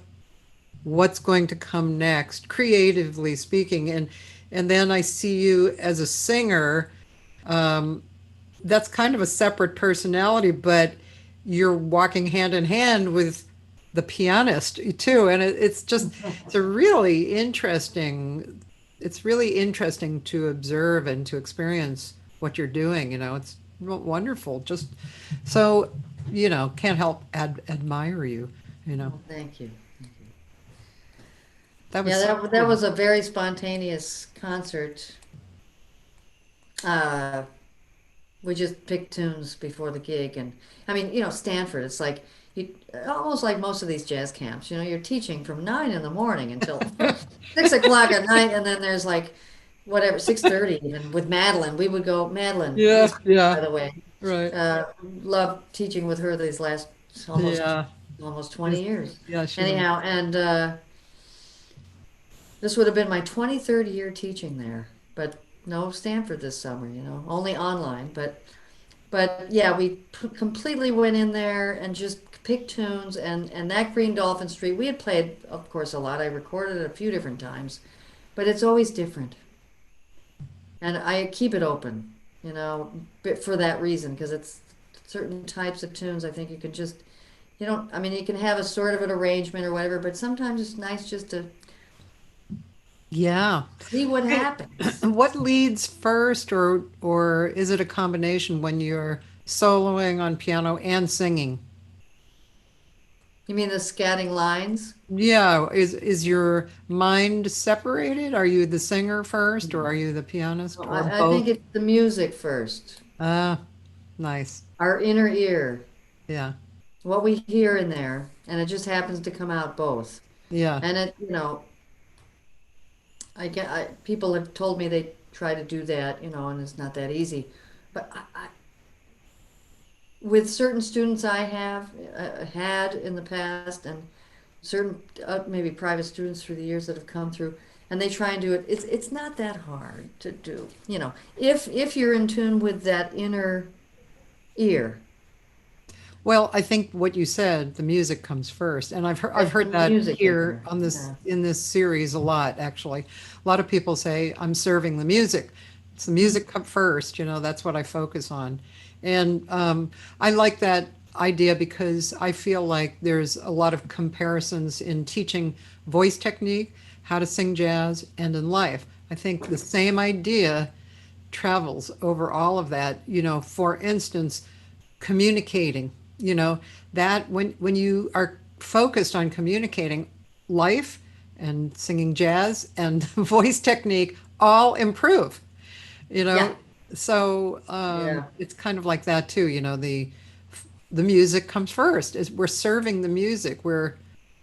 what's going to come next, creatively speaking. And then I see you as a singer. That's kind of a separate personality, but you're walking hand in hand with the pianist too, and it's a really interesting. It's really interesting to observe and to experience what you're doing. It's wonderful. Just so can't help admire you. Well, thank you. That was Yeah, so that cool. was a very spontaneous concert. Uh, we just picked tunes before the gig, and I mean, Stanford. It's like you almost like most of these jazz camps. You're teaching from 9 in the morning until 6 o'clock at night, and then there's like whatever 6:30 even with Madeline. We would go Madeline, Yeah, who's by yeah, the way, right. uh, love teaching with her these last almost Yeah, almost she's, 20 years. yeah, she's Anyhow, and this would have been my 23rd year teaching there, but no Stanford this summer, only online. But yeah, we completely went in there and just picked tunes and that Green Dolphin Street. We had played, of course, a lot. I recorded it a few different times, but it's always different, and I keep it open, but for that reason because it's certain types of tunes. I think you can just you don't. I mean, you can have a sort of an arrangement or whatever, but sometimes it's nice just to yeah. see what Hey, happens. what leads first, or is it a combination when you're soloing on piano and singing? You mean the scatting lines? Yeah, is your mind separated? Are you the singer first, or are you the pianist, No, or I think both? it's the music first, Ah, nice. our inner ear, Yeah, what we hear in there, and it just happens to come out both. yeah. And people have told me they try to do that, and it's not that easy. But with certain students I have had in the past, and certain maybe private students through the years that have come through, and they try and do it. It's not that hard to do. If you're in tune with that inner ear. Well, I think what you said, the music comes first, and I've That's the heard that music in here there. on this Yeah. in this series a lot, actually. A lot of people say I'm serving the music. It's the music come first, that's what I focus on. And I like that idea because I feel like there's a lot of comparisons in teaching voice technique, how to sing jazz, and in life. I think the same idea travels over all of that. For instance, communicating, that when you are focused on communicating, life and singing jazz and voice technique all improve, you Yeah. know. So Yeah. it's kind of like that too, the music comes first. Is we're serving the music.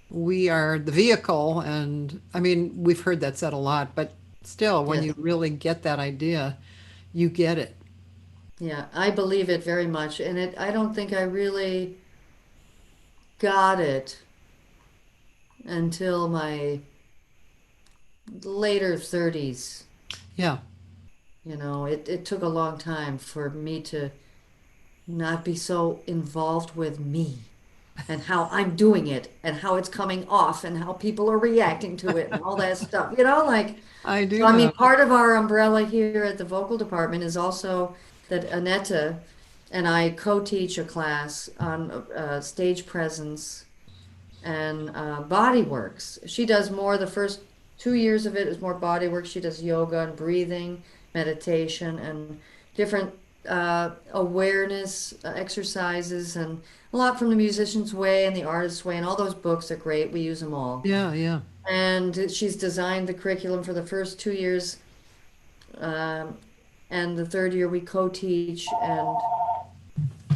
We are the vehicle, and I mean we've heard that said a lot, but still, when Yes. you really get that idea, you get it. Yeah. I believe it very much, and I don't think I really got it until my later 30s. Yeah, It took a long time for me to not be so involved with me and how I'm doing it and how it's coming off and how people are reacting to it and all that stuff. Like, I so do I mean, know. part of our umbrella here at the vocal department is also that Anetta and I co-teach a class on stage presence and body works. She does more, the first 2 years of it is more body work. She does yoga and breathing, meditation, and different awareness exercises, and a lot from the Musician's Way and the Artist's Way, and all those books are great. We use them all. Yeah, yeah. And she's designed the curriculum for the first 2 years, um, and the third year we co-teach, and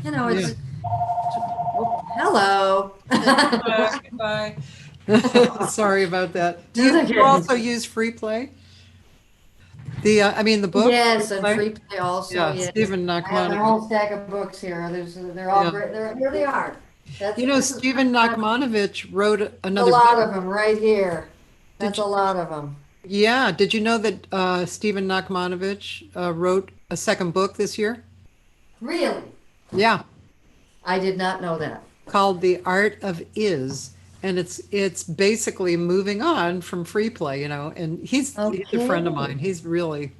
Yeah. it's oh, hello. Bye. Sorry about that. Do That's you okay. also use free play? I mean, the book? Yes, Free and Play? free play also. Yeah, Yes, Stephen I have my Nachmanovich. whole stack of books here. They're all Yeah. great. Here they are. You know, This is Stephen Nachmanovich wrote a another lot book. of them right here. Did That's a you, lot of them. yeah, did you know that Stephen Nachmanovich wrote a second book this year? Really, Yeah, I did not know that. called The Art of Is. And it's basically moving on from free play, and he's a friend of Okay. mine. He's really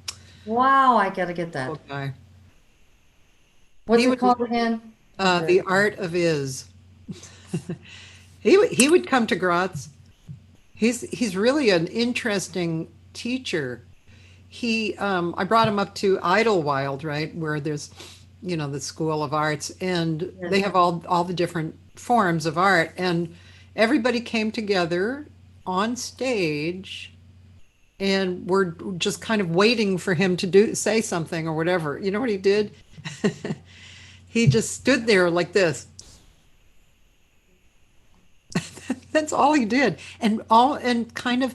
Wow, I gotta get a cool that. guy. What's He it would called again? I'm The very. Art of Is. He would come to Graz. He's really an interesting teacher. I brought him up to Idlewild, right, where there's, the School of Arts, and Yes. they have all the different forms of art, and everybody came together on stage, and we're just kind of waiting for him to say something or whatever. You know what he did? He just stood there like this. That's all he did. And kind of,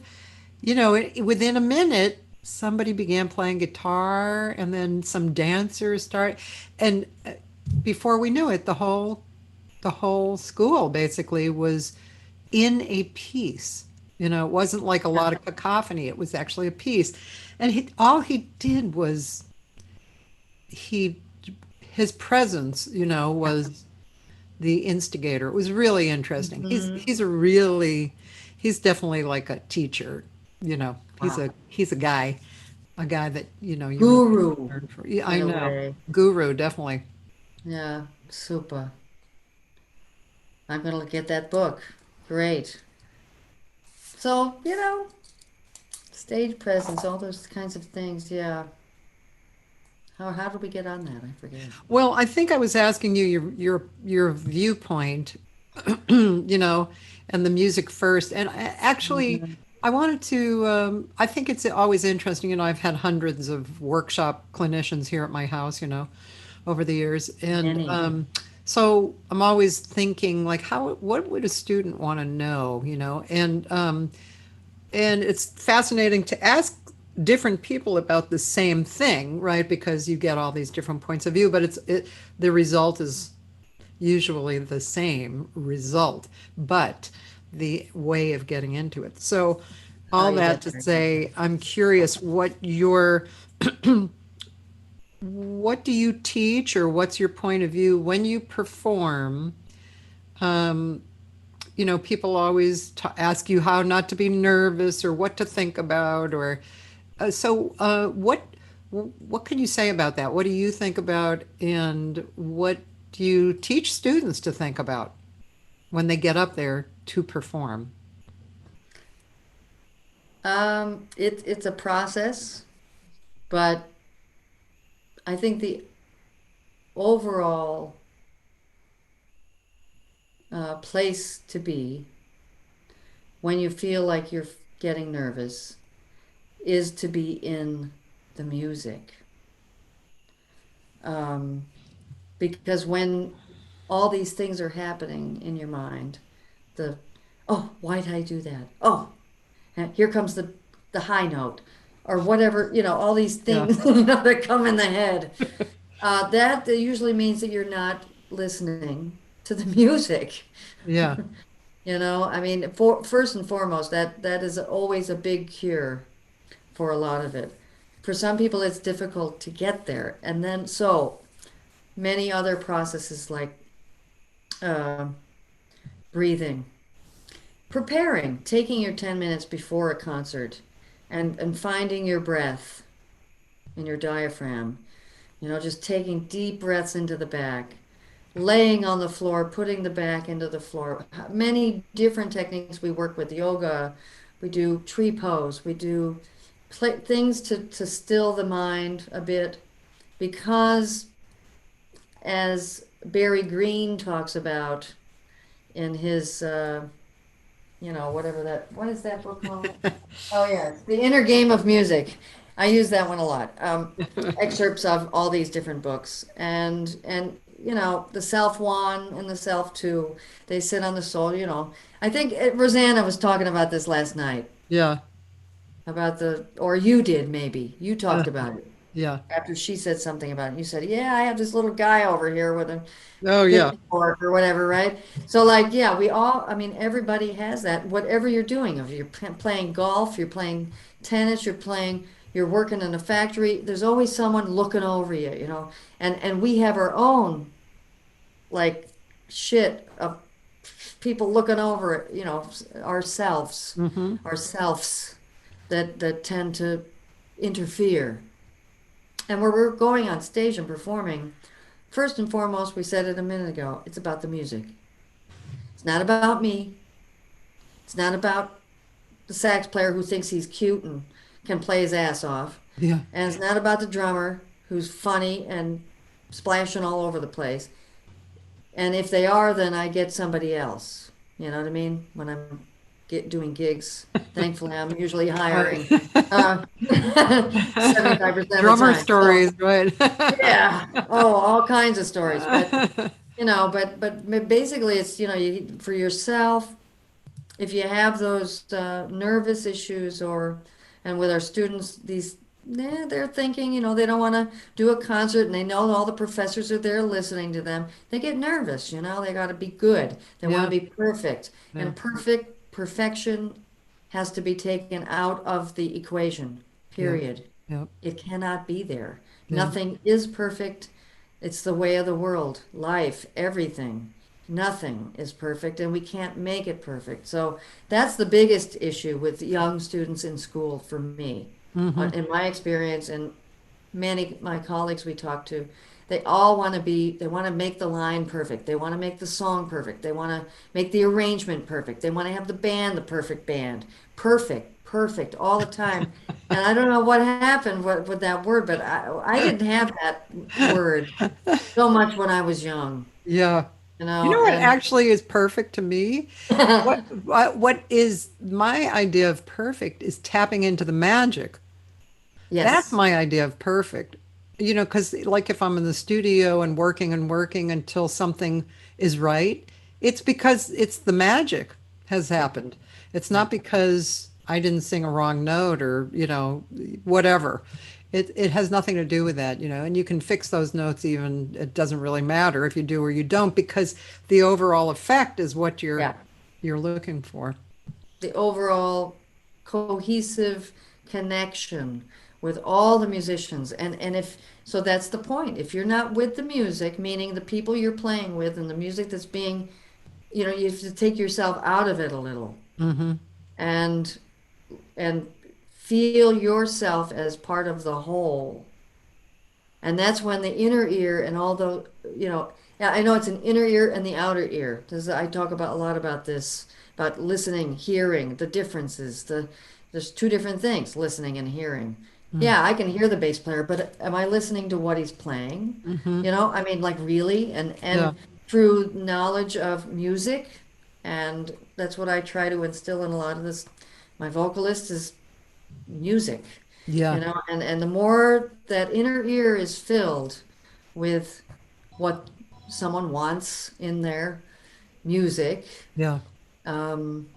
within a minute, somebody began playing guitar, and then some dancers start, and before we knew it, the whole school basically was in a piece. It wasn't like a lot of cacophony. It was actually a piece. And all he did was he his presence, was the instigator. It was really interesting. He's definitely like a teacher. He's Wow. a guy that you really Guru learn from. Yeah, I in a know, way. guru definitely. Yeah, super. I'm gonna get that book. Great. So, stage presence, all those kinds of things. Yeah. How did we get on that? I forget. Well, I think I was asking you your viewpoint, and the music first. And actually, Mhm. I wanted to. I think it's always interesting. I've had hundreds of workshop clinicians here at my house, over the years, and Many. so I'm always thinking like, what would a student want to know, and it's fascinating to ask different people about the same thing, right? Because you get all these different points of view, but the result is usually the same result, but the way of getting into it. So Oh, all yeah, that that's to very good. say, I'm curious what do you teach, or what's your point of view when you perform? Um, People always ask you how not to be nervous, or what to think about, or what can you say about that? What do you think about, and what do you teach students to think about when they get up there to perform? It's a process, but I think the overall place to be when you feel like you're getting nervous is to be in the music. Um, because when all these things are happening in your mind, the, oh, why did I do that? Oh, and here comes the high note, or whatever, all these Yeah, things, that come in the head. That usually means that you're not listening to the music. yeah, I mean, first and foremost, that is always a big cure for a lot of it. For some people, it's difficult to get there, and then so many other processes like uh, breathing, preparing, taking your 10 minutes before a concert, and finding your breath in your diaphragm. Just taking deep breaths into the back, laying on the floor, putting the back into the floor. Many different techniques we work with, yoga, we do tree pose, we do things to still the mind a bit, because as Barry Greene talks about in his, what is that book called? Oh, yeah, The Inner Game of Music. I use that one a lot. Excerpts of all these different books. And the self one and the self two, they sit on the soul. I think Rosanna was talking about this last night, Yeah. about or you did maybe. You Uh, talked about it yeah. after she said something about it. You said, yeah, I have this little guy over here with a Oh, yeah. pitchfork or whatever, right? So, like, yeah, I mean, everybody has that. Whatever you're doing, if you're playing golf, you're playing tennis, you're working in a factory, there's always someone looking over you. And we have our own, like, shit of people looking over, ourselves, Mm-hmm. ourselves that tend to interfere. And where we're going on stage and performing, first and foremost, we said it a minute ago, it's about the music. It's not about me. It's not about the sax player who thinks he's cute and can play his ass off. Yeah. And it's not about the drummer who's funny and splashing all over the place. And if they are, then I get somebody else. You know what I mean? When I'm doing gigs, thankfully I'm usually hiring 75% of the Drummer time. stories, right? Yeah. Oh, all kinds of stories. But basically it's, for yourself, if you have those nervous issues and with our students, they're thinking, they don't want to do a concert and they know all the professors are there listening to them. They get nervous, they got to be good. They want Yeah. to be perfect. Yeah. And perfection has to be taken out of the equation, period. Yeah. It cannot be there. Yeah. Nothing is perfect. It's the way of the world, life, everything. Nothing is perfect, and we can't make it perfect. So that's the biggest issue with young students in school for me. Mm-hmm. In my experience, and many of my colleagues we talk to, they all want to make the line perfect. They want to make the song perfect. They want to make the arrangement perfect. They want to have the band, the perfect band. Perfect, all the time. And I don't know what happened with that word, but I didn't have that word so much when I was young, Yeah. You know what and actually is perfect to me? What is my idea of perfect is tapping into the magic. That's yes, my idea of perfect. Because like if I'm in the studio and working until something is right, it's because it's the magic has happened. It's yeah, not because I didn't sing a wrong note or, whatever. It has nothing to do with that, and you can fix those notes even, it doesn't really matter if you do or you don't, because the overall effect is what you're yeah. you're looking for. The overall cohesive connection with all the musicians. And if so, that's the point. If you're not with the music, meaning the people you're playing with and the music that's being, you have to take yourself out of it a little Mm-hmm. and and feel yourself as part of the whole. And that's when the inner ear and all the, yeah, I know it's an inner ear and the outer ear. I talk about a lot about this, about listening, hearing, the differences. There's two different things, listening and hearing. Yeah, I can hear the bass player, but am I listening to what he's playing? Mm-hmm. I mean, like really, and Yeah. through knowledge of music, and that's what I try to instill in a lot of this. My vocalist is music, Yeah. and the more that inner ear is filled with what someone wants in their music, Yeah. um,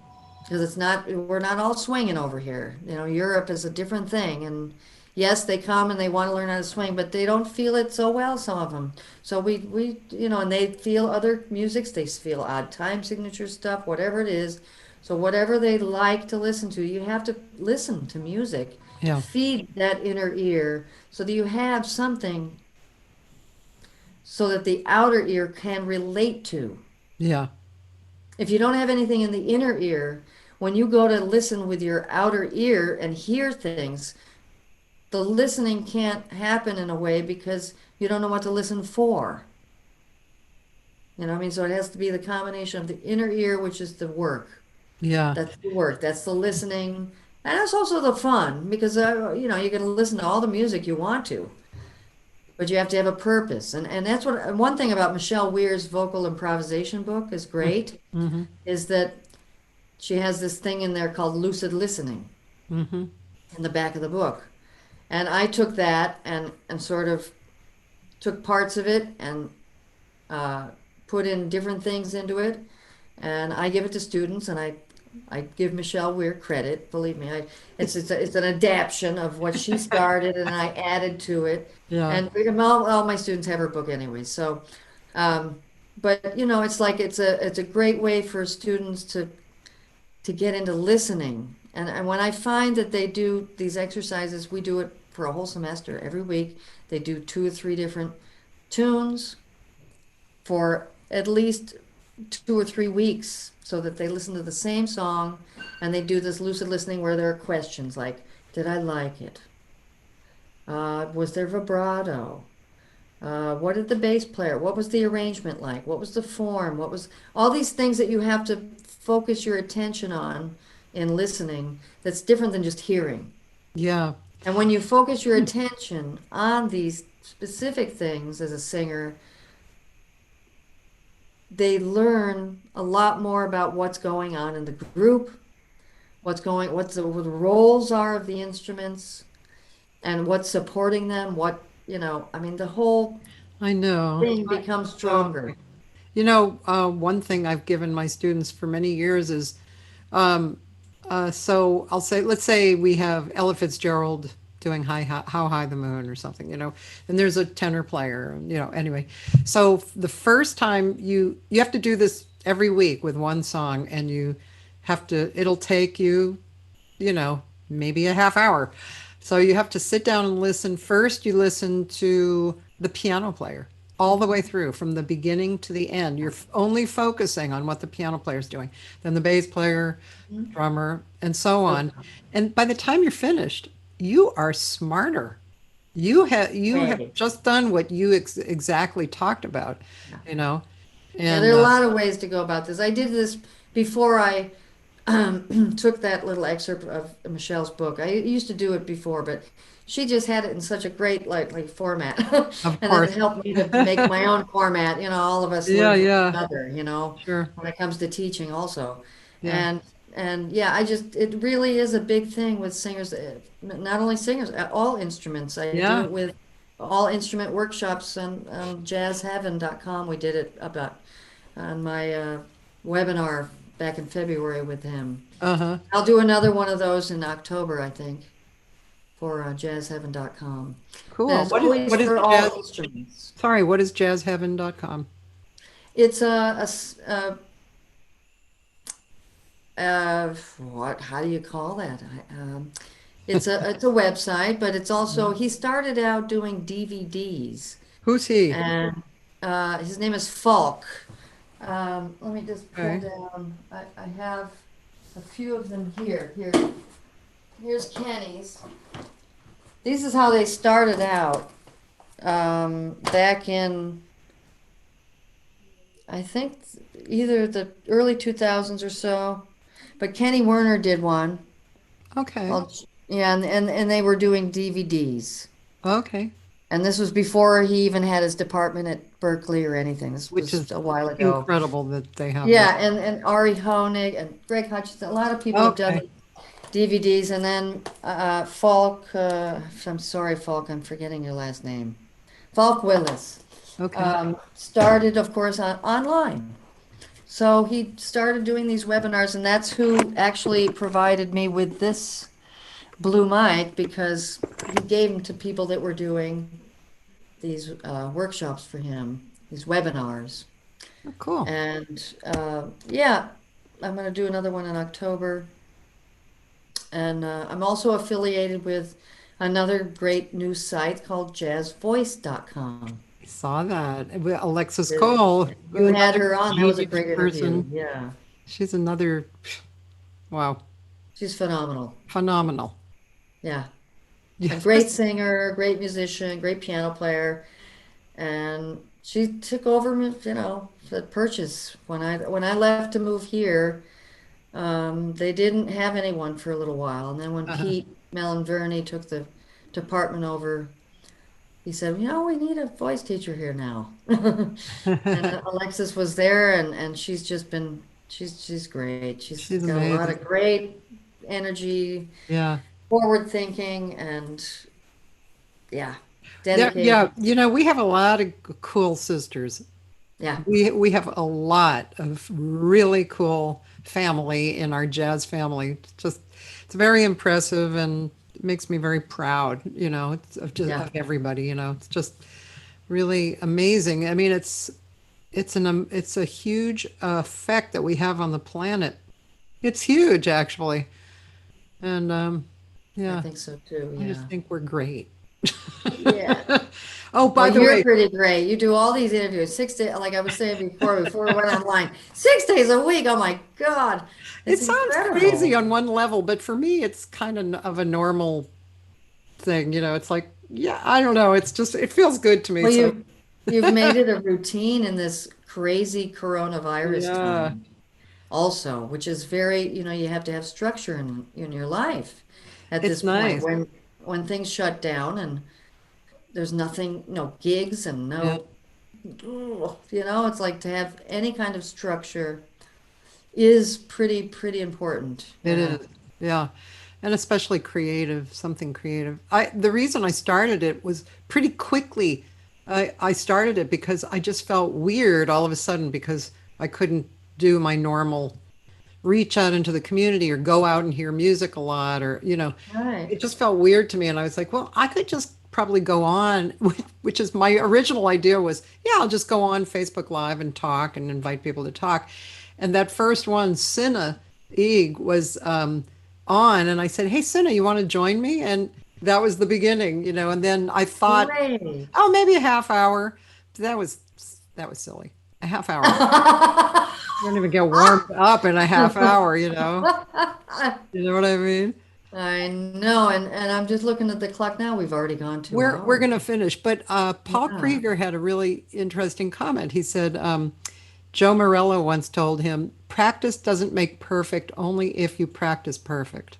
because we're not all swinging over here. Europe is a different thing, and yes, they come and they want to learn how to swing, but they don't feel it so well, some of them. So and they feel other musics, they feel odd time signature stuff, whatever it is. So whatever they like to listen to, you have to listen to music, Yeah. feed that inner ear so that you have something so that the outer ear can relate to. Yeah. If you don't have anything in the inner ear, when you go to listen with your outer ear and hear things, the listening can't happen in a way because you don't know what to listen for. What I mean? So it has to be the combination of the inner ear, which is the work. Yeah. That's the work. That's the listening. And that's also the fun because, you can listen to all the music you want to. but you have to have a purpose. And that's what one thing about Michelle Weir's vocal improvisation book is great, Mm-hmm. is that she has this thing in there called lucid listening Mm-hmm. in the back of the book. And I took that and sort of took parts of it and uh, put in different things into it. And I give it to students, and I give Michelle Weir credit. Believe me, it's an adaptation of what she started, and I added to it. Yeah. And all my students have her book anyway. So, um, but it's like it's a great way for students to get into listening. And when I find that they do these exercises, we do it for a whole semester every week. They do 2 or 3 different tunes for at least 2 or 3 weeks so that they listen to the same song, and they do this lucid listening where there are questions like, did I like it? Was there vibrato? What did the bass player, what was the arrangement like? What was the form? What was all these things that you have to focus your attention on in listening that's different than just hearing. Yeah. And when you focus your attention on these specific things as a singer, they learn a lot more about what's going on in the group, what the roles are of the instruments, and what's supporting them, I mean, the whole I know. thing becomes stronger. One thing I've given my students for many years is, um, so I'll say, let's say we have Ella Fitzgerald doing How High the Moon or something, and there's a tenor player, anyway. So the first time you have to do this every week with one song, and it'll take you, maybe a half hour. So you have to sit down and listen. First, you listen to the piano player all the way through from the beginning to the end. You're only focusing on what the piano player is doing, then the bass player, drummer, and so on. And by the time you're finished, you are smarter. You have Right. just done what you exactly talked about, you know. Yeah, And there are a lot of ways to go about this. I did this before I took that little excerpt of Michelle's book. I used to do it before, but she just had it in such a great like format, of and then it course, helped me to make my own format. All of us yeah, learn from each yeah, other. sure, When it comes to teaching, also, yeah, and yeah, it really is a big thing with singers. Not only singers, all instruments. I do yeah. it with all instrument workshops on jazzheaven.com. We did it about on my webinar back in February with him. Uh-huh. I'll do another one of those in October, I think, for jazzheaven.com. And Cool. it's always What is for all jazz? instruments. Sorry, what is jazzheaven.com? It's what? How do you call that? It's a website, but it's also he started out doing DVDs, Who's he? and his name is Falk. Let me just pull Okay. down. I have a few of them here. Here's Kenny's. This is how they started out. Back in, I think, either the early 2000s or so. But Kenny Werner did one. Okay. Yeah, and they were doing DVDs. Okay. And this was before he even had his department at Berkeley or anything. This Which was is a while ago. incredible that they have Yeah, that. and Ari Honig and Greg Hutchinson. A lot of people have done Okay. DVDs. And then Falk, I'm sorry, Falk, I'm forgetting your last name. Falk Willis Okay. started, of course, online. So he started doing these webinars, and that's who actually provided me with this blue mic, because he gave them to people that were doing these workshops for him, these webinars. Oh, cool. And yeah, I'm going to do another one in October. And I'm also affiliated with another great new site called jazzvoice.com. I saw that. With Alexis Yeah. Cole, You had another her on. That was a genius great interview. person. Yeah, She's another, wow, she's phenomenal. phenomenal. Yeah, a Yes. great singer, great musician, great piano player, and she took over, the purchase when I left to move here. They didn't have anyone for a little while, and then when Uh-huh. Pete Melanverney took the department over, he said, we need a voice teacher here now. And Alexis was there, and she's just been, she's great. She's She's got a lot amazing. of great energy, Yeah. forward thinking, and yeah, Yeah, yeah. dedicated. We have a lot of cool sisters. Yeah, We have a lot of really cool family in our jazz family. It's very impressive and it makes me very proud, yeah. of everybody, It's just really amazing. I mean, it's a huge effect that we have on the planet. It's huge, actually. And I yeah, think so too. I just Yeah. think we're great. Yeah. Oh, Well, by the you're way, pretty great. You do all these interviews 6 days, like I was saying before we went online. 6 days a week. Oh my God. it It's sounds crazy incredible. on one level, but for me, it's kind of a normal thing. It's like, yeah, I don't know. It feels good to me. Well, So, you've made it a routine in this crazy coronavirus yeah, time also, which is very, you have to have structure in your life at this it's point nice. when things shut down and there's nothing, no gigs and Yeah, no, it's like to have any kind of structure is pretty important. it Yeah. is. Yeah. And especially creative, something creative. The reason I started it was pretty quickly. I started it because I just felt weird all of a sudden because I couldn't do my normal reach out into the community or go out and hear music a lot or Right. it just felt weird to me and I was like, well, I could just probably go on which is my original idea was, yeah, I'll just go on Facebook Live and talk and invite people to talk. And that first one, Cinna Eeg, was on and I said, hey, Cinna, you want to join me? And that was the beginning, and then I thought, Great. oh, maybe a half hour. That was silly. A half hour. You don't even get warmed up in a half hour, you know? You know what I mean? I know, and I'm just looking at the clock now. We've already gone two We're hours. going to finish, but Paul Yeah. Krieger had a really interesting comment. He said Joe Morello once told him, "Practice doesn't make perfect, only if you practice perfect."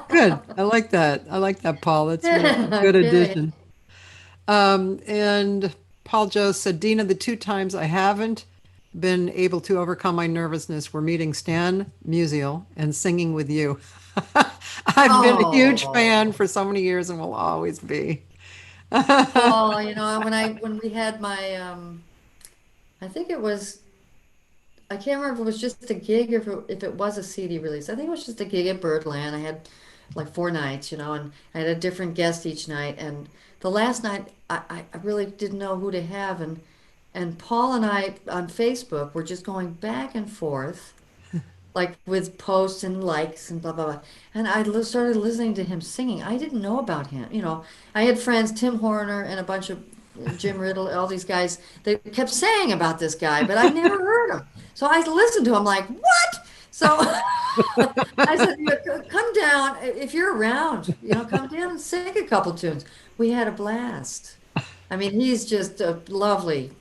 Good. I like that. I like that, Paul. That's really a good Okay. addition. And Paul Joe said, Dena, the two times I haven't been able to overcome my nervousness were meeting Stan Musial and singing with you. I've been a huge fan Oh, for so many years and will always be. Paul, when we had my I think it was I can't remember if it was just a gig or if it was a CD release. I think it was just a gig at Birdland. I had like 4 nights, and I had a different guest each night. And the last night, I really didn't know who to have. And Paul and I on Facebook were just going back and forth, like with posts and likes and blah, blah, blah. And started listening to him singing. I didn't know about him. I had friends, Tim Horner and a bunch of Jim Riddle, all these guys, they kept saying about this guy, but I never heard him. So I listened to him like, what? So I said, come down if you're around, come down and sing a couple tunes. We had a blast. I mean, he's just lovely.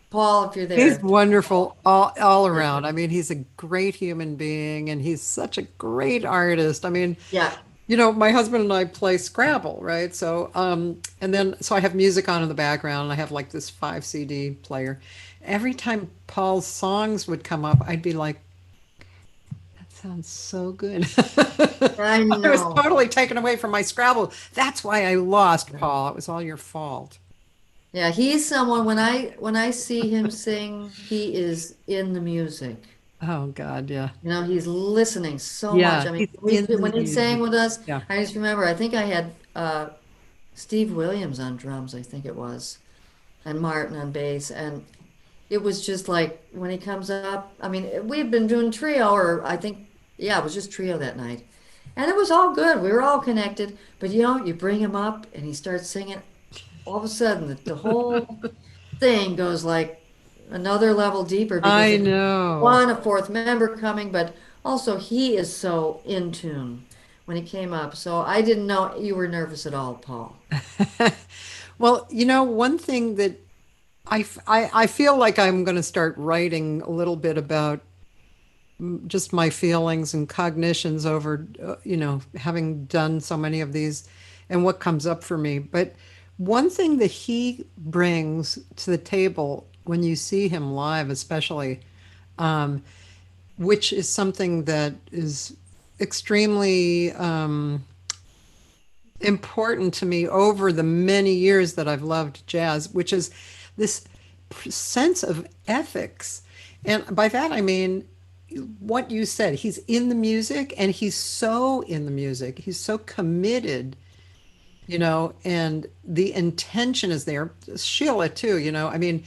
Paul, if you're He's there, tell wonderful Paul. all Yeah. around. I mean, he's a great human being and he's such a great artist. I mean, Yeah. my husband and I play Scrabble, right? So, and then so I have music on in the background and I have like this 5 CD player. Every time Paul's songs would come up, I'd be like, that sounds so good. I I was know. totally taken away from my Scrabble. That's why I lost, Paul. It was all your fault. Yeah, he's someone when I see him sing, he is in the music. Oh God, yeah. He's listening so much. Yeah, I mean, he's in when the he sang music. with us, Yeah. I just remember, I think I had Steve Williams on drums, I think it was, and Martin on bass, and it was just like when he comes up. I mean, we had been doing trio, or I think, yeah, it was just trio that night, and it was all good. We were all connected, but you bring him up and he starts singing. All of a sudden, the whole thing goes like another level deeper because I of know. one, a fourth member coming, but also he is so in tune when he came up. So I didn't know you were nervous at all, Paul. Well, one thing that I feel like I'm going to start writing a little bit about just my feelings and cognitions over, having done so many of these, and what comes up for me. But one thing that he brings to the table when you see him live, especially, um, which is something that is extremely important to me over the many years that I've loved jazz, which is this sense of ethics. And by that I mean what you said. He's in the music and he's so in the music. He's so committed, and the intention is there. Sheila too, I mean,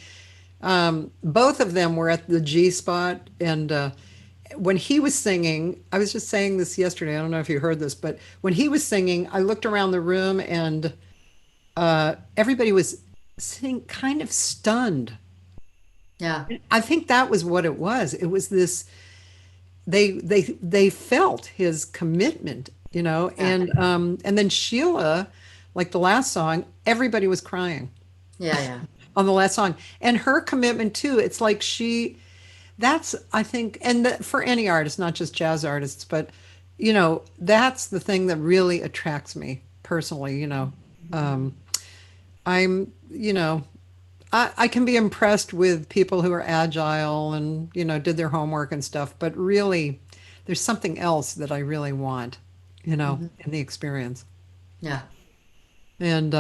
both of them were at the G spot. And when he was singing, I was just saying this yesterday. I don't know if you heard this, but when he was singing, I looked around the room and everybody was sitting kind of stunned. Yeah. I think that was what it was. It was this. They felt his commitment, and then Sheila, like the last song, everybody was crying Yeah. Yeah. on the last song, and her commitment too. It's like that's, I think, and for any artist, not just jazz artists, but that's the thing that really attracts me personally. I'm, I can be impressed with people who are agile and, did their homework and stuff, but really there's something else that I really want, in the experience. Yeah. And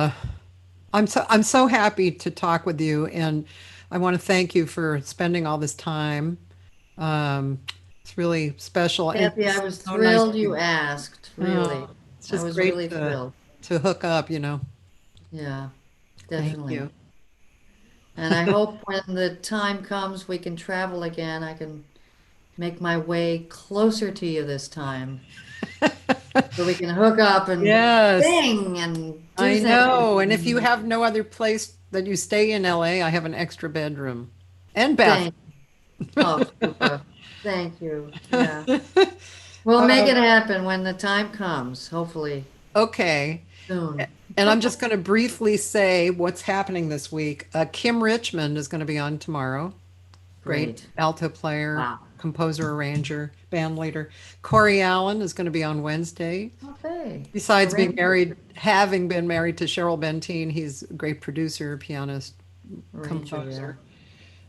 I'm so happy to talk with you, and I want to thank you for spending all this time. It's really special. And Kathy, I it's was so nice thrilled to- you asked, really. Oh, it's I just was great really thrilled. to hook up, Yeah, Thank definitely. you. And I hope when the time comes we can travel again, I can make my way closer to you this time. So we can hook up and Yes, sing and do I things. know. And if you have no other place that you stay in LA, I have an extra bedroom and bathroom. Thank, oh, super. Thank you. Yeah. We'll make it happen when the time comes, hopefully Okay. soon. And I'm just going to briefly say what's happening this week. Kim Richmond is going to be on tomorrow. Great Great. alto player, Wow. composer, arranger, band leader. Corey Allen is going to be on Wednesday. Okay. Besides being Arranger. married, having been married to Cheryl Benteen, he's a great producer, pianist, Arranger, composer.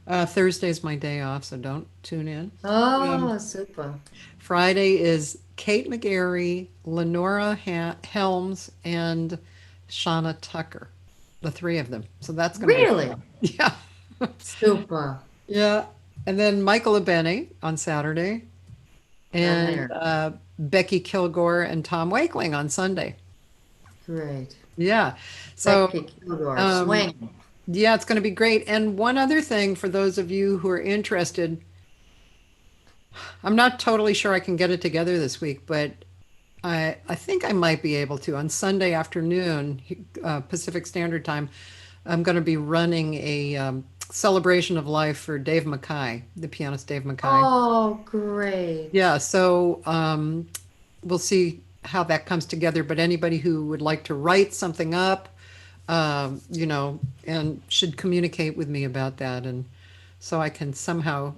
Thursday's my day off, so don't tune in. Oh, super. Friday is Kate McGarry, Lenora Helms, and Shauna Tucker, the three of them. So that's going to Really? be yeah, Super. yeah. And then Michael Abene on Saturday, and there. Becky Kilgore and Tom Wakeling on Sunday. Great. Yeah. So Becky Kilgore, um, swing. yeah, it's going to be great. And one other thing for those of you who are interested, I'm not totally sure I can get it together this week, but I think I might be able to. On Sunday afternoon, Pacific Standard Time, I'm going to be running a celebration of life for Dave Mackay, the pianist Dave Mackay. Oh, great. Yeah, so we'll see how that comes together. But anybody who would like to write something up, and should communicate with me about that, and so I can somehow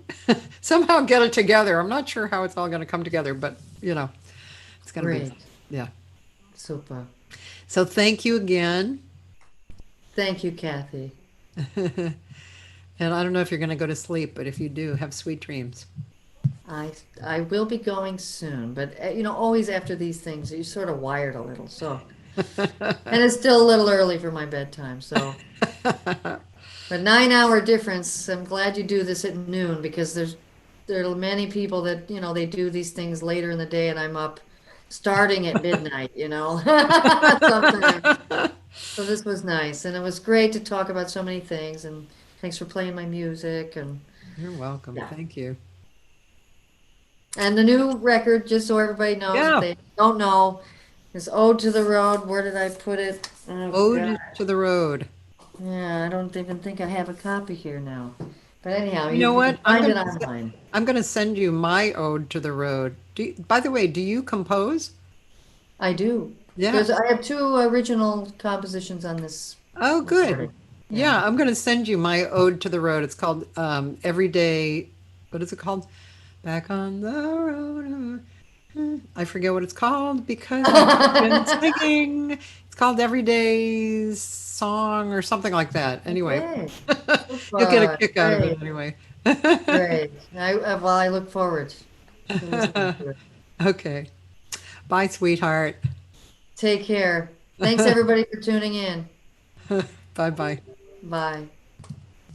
get it together. I'm not sure how it's all going to come together, but it's going to Great. be yeah. Super. So thank you again, Thank you, Kathy. and I don't know if you're going to go to sleep, but if you do, have sweet dreams. I will be going soon, but always after these things, you're sort of wired a little, so. And it's still a little early for my bedtime, so. But 9-hour difference. I'm glad you do this at noon because there are many people that they do these things later in the day, and I'm up starting at midnight. Sometimes. So this was nice, and it was great to talk about so many things. And thanks for playing my music, and You're welcome. Yeah. Thank you. the new record. Just so everybody knows, Yeah. if they don't know, is "Ode to the Road." Where did I put it? Oh, Ode God. to the Road. Yeah, I don't even think I have a copy here now. But anyhow, You know you what? can find it online. I'm going to send you my Ode to the Road. By the way, do you compose? I do. Yeah. I have two original compositions on this Oh, good. recording. Yeah, I'm going to send you my Ode to the Road. It's called Everyday. What is it called? Back on the road. I forget what it's called because I've been singing. It's It's called Everyday Song or something like that. Anyway, Okay. you'll get a Super. kick out of it Great. anyway. Great. Well, I look forward to listening to it. Okay. Bye, sweetheart. Take care. Thanks everybody for tuning in. Bye bye. Bye.